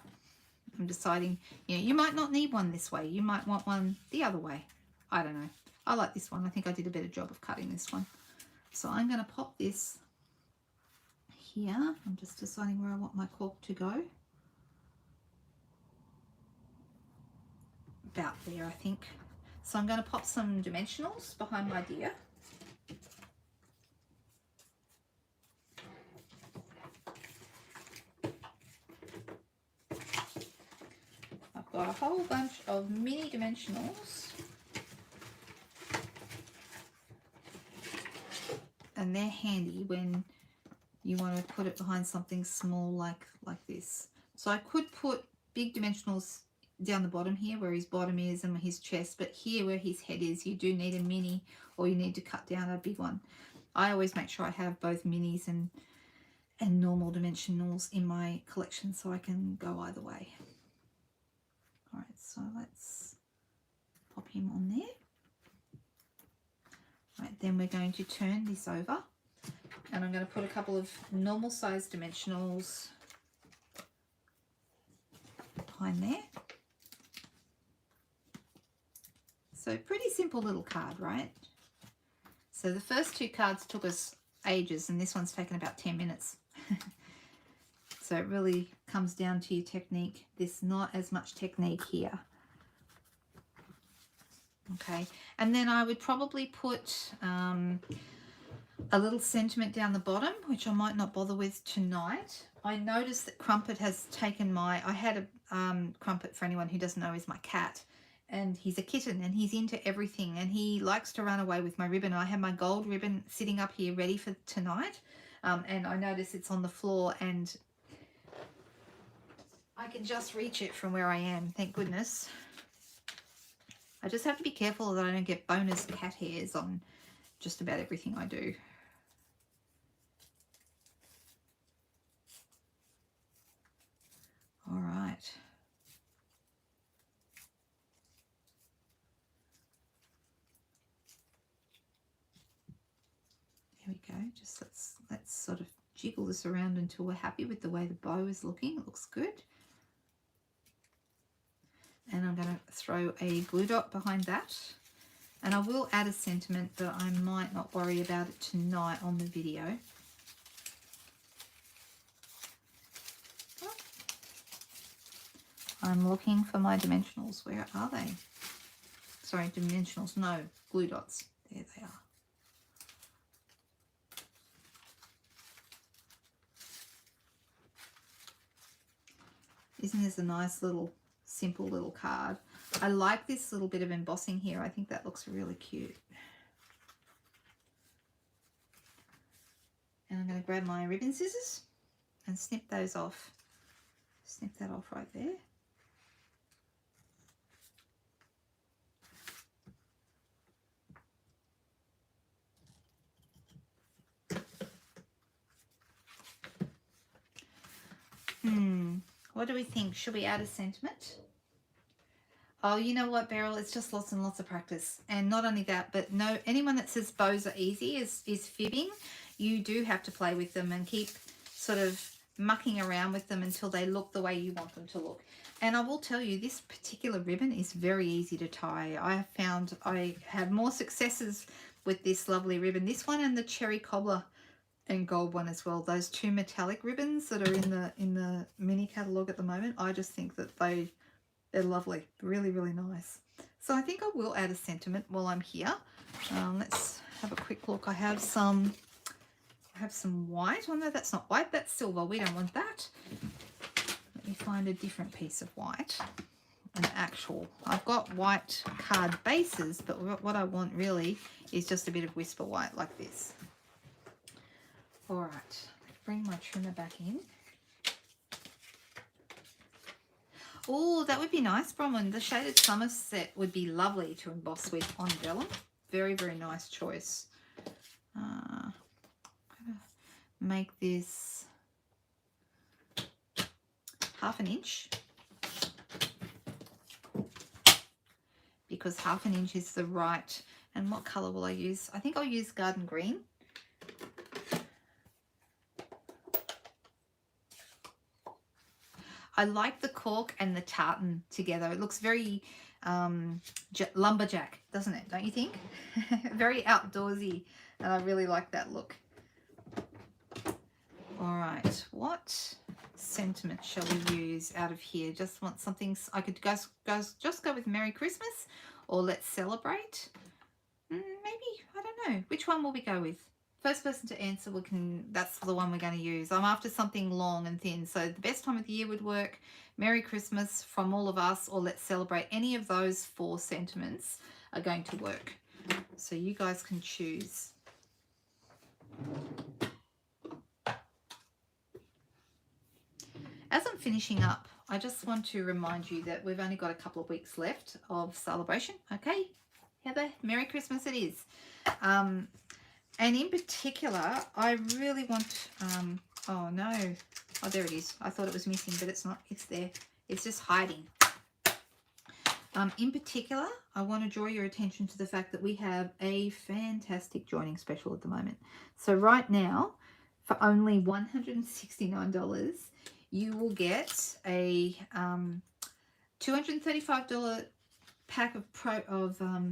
I'm deciding, you know, you might not need one this way. You might want one the other way. I don't know. I like this one. I think I did a better job of cutting this one. So I'm going to pop this here. I'm just deciding where I want my cork to go. About there, I think. So I'm going to pop some dimensionals behind my deer. I've got a whole bunch of mini dimensionals. And they're handy when you want to put it behind something small like this. So I could put big dimensionals down the bottom here where his bottom is and his chest, but here where his head is, you do need a mini, or you need to cut down a big one. I always make sure I have both minis and normal dimensionals in my collection so I can go either way. All right, so let's pop him on there. All right, then we're going to turn this over, and I'm going to put a couple of normal size dimensionals behind there. So pretty simple little card, right? So the first two cards took us ages, and this one's taken about 10 minutes. So it really comes down to your technique. There's not as much technique here. Okay, and then I would probably put a little sentiment down the bottom, which I might not bother with tonight. I noticed that Crumpet has taken my, I had a Crumpet, for anyone who doesn't know, is my cat. And he's a kitten and he's into everything, and he likes to run away with my ribbon. I have my gold ribbon sitting up here ready for tonight, and I notice it's on the floor and I can just reach it from where I am, thank goodness. I just have to be careful that I don't get bonus cat hairs on just about everything I do. All right. There we go. Just let's sort of jiggle this around until we're happy with the way the bow is looking. It looks good. And I'm going to throw a glue dot behind that. And I will add a sentiment, but I might not worry about it tonight on the video. I'm looking for my dimensionals. Where are they? Sorry, dimensionals. No, glue dots. There they are. Isn't this a nice little, simple little card? I like this little bit of embossing here. I think that looks really cute. And I'm going to grab my ribbon scissors and snip those off. Snip that off right there. What do we think? Should we add a sentiment? Oh, you know what, Beryl? It's just lots and lots of practice. And not only that, but no, anyone that says bows are easy is fibbing. You do have to play with them and keep sort of mucking around with them until they look the way you want them to look. And I will tell you, this particular ribbon is very easy to tie. I have found I have more successes with this lovely ribbon. This one and the cherry cobbler and gold one as well. Those two metallic ribbons that are in the mini catalogue at the moment. I just think that they're lovely. Really, really nice. So I think I will add a sentiment while I'm here. Let's have a quick look. I have some white. Oh no, that's not white. That's silver. We don't want that. Let me find a different piece of white. An actual. I've got white card bases, but what I want really is just a bit of whisper white like this. All right, let's bring my trimmer back in. Oh, that would be nice, Bronwyn. The Shaded Summer set would be lovely to emboss with on vellum. Very, very nice choice. I'm going to make this 1/2 inch. Because 1/2 inch is the right. And what colour will I use? I think I'll use Garden Green. I like the cork and the tartan together. It looks very lumberjack, doesn't it? Don't you think? Very outdoorsy, and I really like that look. All right, what sentiment shall we use out of here? Just want something. I could just go with Merry Christmas, or let's celebrate. Maybe, I don't know. Which one will we go with? First person to answer, that's the one we're going to use. I'm after something long and thin. So the best time of the year would work. Merry Christmas from all of us, or let's celebrate. Any of those 4 sentiments are going to work. So you guys can choose. As I'm finishing up, I just want to remind you that we've only got a couple of weeks left of celebration. Okay, Heather, Merry Christmas it is. And in particular, I really want, oh no, oh there it is. I thought it was missing, but it's not, it's there. It's just hiding. In particular, I want to draw your attention to the fact that we have a fantastic joining special at the moment. So right now, for only $169, you will get a $235 pack of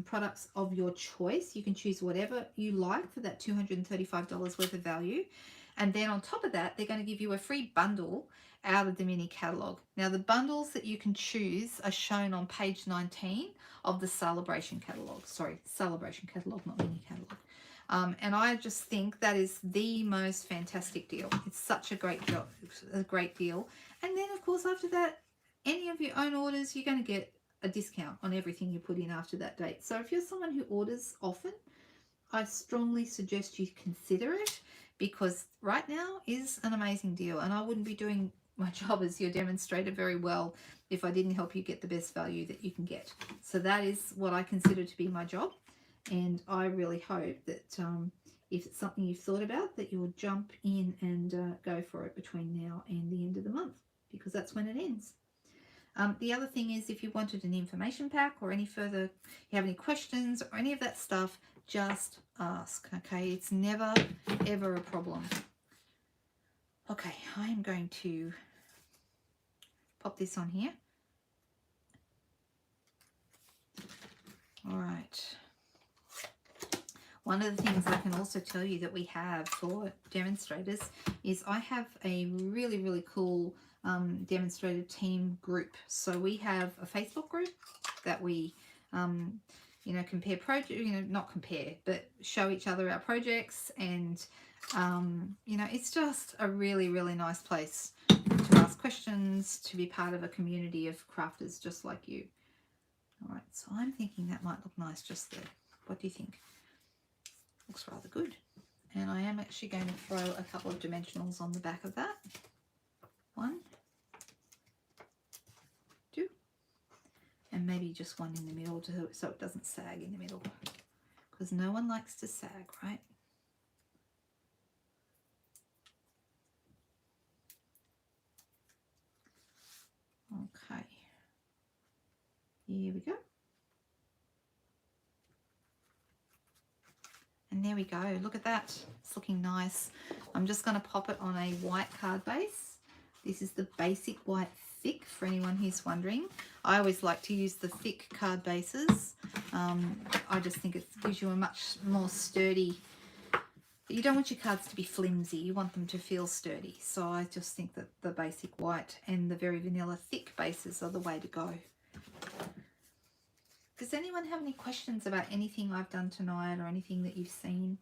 products of your choice. You can choose whatever you like for that $235 worth of value. And then on top of that, they're going to give you a free bundle out of the mini catalogue. Now, the bundles that you can choose are shown on page 19 of the celebration catalogue. Sorry, celebration catalogue, not mini catalogue. And I just think that is the most fantastic deal. It's such a great deal. And then, of course, after that, any of your own orders, you're going to get a discount on everything you put in after that date. So if you're someone who orders often, I strongly suggest you consider it, because right now is an amazing deal, and I wouldn't be doing my job as your demonstrator very well if I didn't help you get the best value that you can get. So that is what I consider to be my job, and I really hope that if it's something you've thought about, that you'll jump in and go for it between now and the end of the month, because that's when it ends. The other thing is, if you wanted an information pack or any further, you have any questions or any of that stuff, just ask, okay? It's never, ever a problem. Okay, I am going to pop this on here. All right. One of the things I can also tell you that we have for demonstrators is I have a really, really cool demonstrator team group. So we have a Facebook group that we you know, compare project, you know, not compare, but show each other our projects, and you know, it's just a really, really nice place to ask questions, to be part of a community of crafters just like you. All right, so I'm thinking that might look nice just there. What do you think? Looks rather good. And I am actually going to throw a couple of dimensionals on the back of that. 1, 2, and maybe just one in the middle so it doesn't sag in the middle, because no one likes to sag, right? Okay, here we go. And there we go. Look at that. It's looking nice. I'm just going to pop it on a white card base. This is the basic white thick, for anyone who's wondering. I always like to use the thick card bases. I just think it gives you a much more sturdy. You don't want your cards to be flimsy. You want them to feel sturdy. So I just think that the basic white and the very vanilla thick bases are the way to go. Does anyone have any questions about anything I've done tonight or anything that you've seen?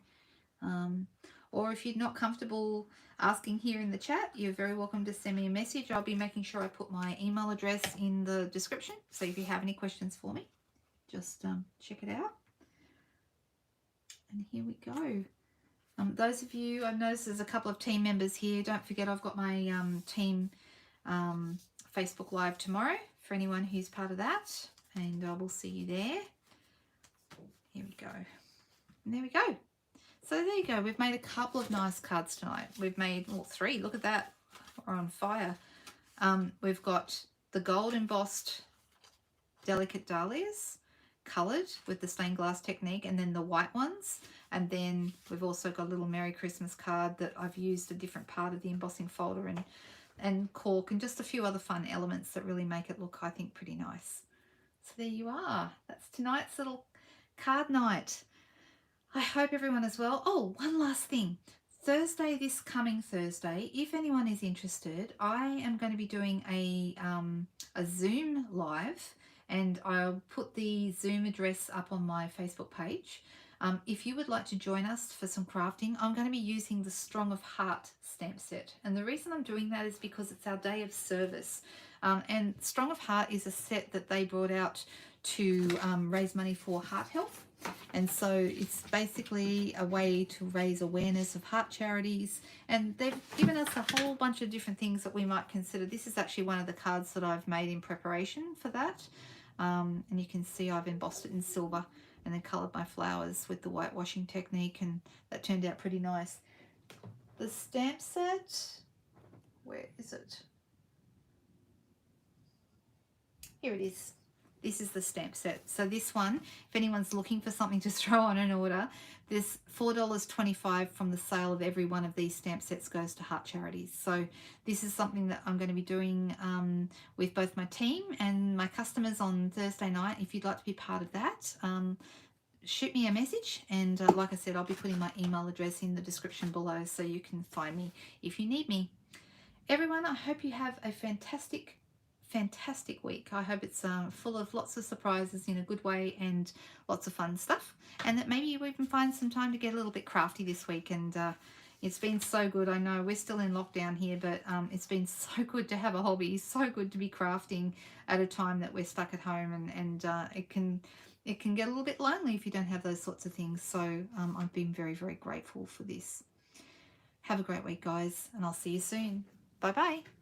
Or if you're not comfortable asking here in the chat, you're very welcome to send me a message. I'll be making sure I put my email address in the description. So if you have any questions for me, just check it out. And here we go. Those of you, I've noticed there's a couple of team members here. Don't forget, I've got my team Facebook Live tomorrow for anyone who's part of that. And I will see you there. Here we go. And there we go. So there you go. We've made a couple of nice cards tonight. We've made, well, 3. Look at that. We're on fire. We've got the gold embossed delicate dahlias, coloured with the stained glass technique, and then the white ones. And then we've also got a little Merry Christmas card that I've used a different part of the embossing folder and cork and just a few other fun elements that really make it look, I think, pretty nice. So there you are. That's tonight's little card night. I hope everyone is well. Oh, one last thing. Thursday, this coming Thursday, if anyone is interested, I am going to be doing a Zoom live, and I'll put the Zoom address up on my Facebook page. If you would like to join us for some crafting, I'm going to be using the Strong of Heart stamp set. And the reason I'm doing that is because it's our day of service. And Strong of Heart is a set that they brought out to raise money for heart health. And so it's basically a way to raise awareness of heart charities. And they've given us a whole bunch of different things that we might consider. This is actually one of the cards that I've made in preparation for that. And you can see I've embossed it in silver and then coloured my flowers with the whitewashing technique, and that turned out pretty nice. The stamp set, where is it? Here it is. This is the stamp set. So this one, if anyone's looking for something to throw on an order, this $4.25 from the sale of every one of these stamp sets goes to heart charities. So this is something that I'm going to be doing with both my team and my customers on Thursday night. If you'd like to be part of that, shoot me a message, and like I said, I'll be putting my email address in the description below so you can find me if you need me. Everyone, I hope you have a fantastic week. I hope it's full of lots of surprises in a good way and lots of fun stuff, and that maybe you even find some time to get a little bit crafty this week. And it's been so good. I know we're still in lockdown here, but it's been so good to have a hobby, so good to be crafting at a time that we're stuck at home, and it can get a little bit lonely if you don't have those sorts of things. So I've been very, very grateful for this. Have a great week, guys, and I'll see you soon. Bye bye.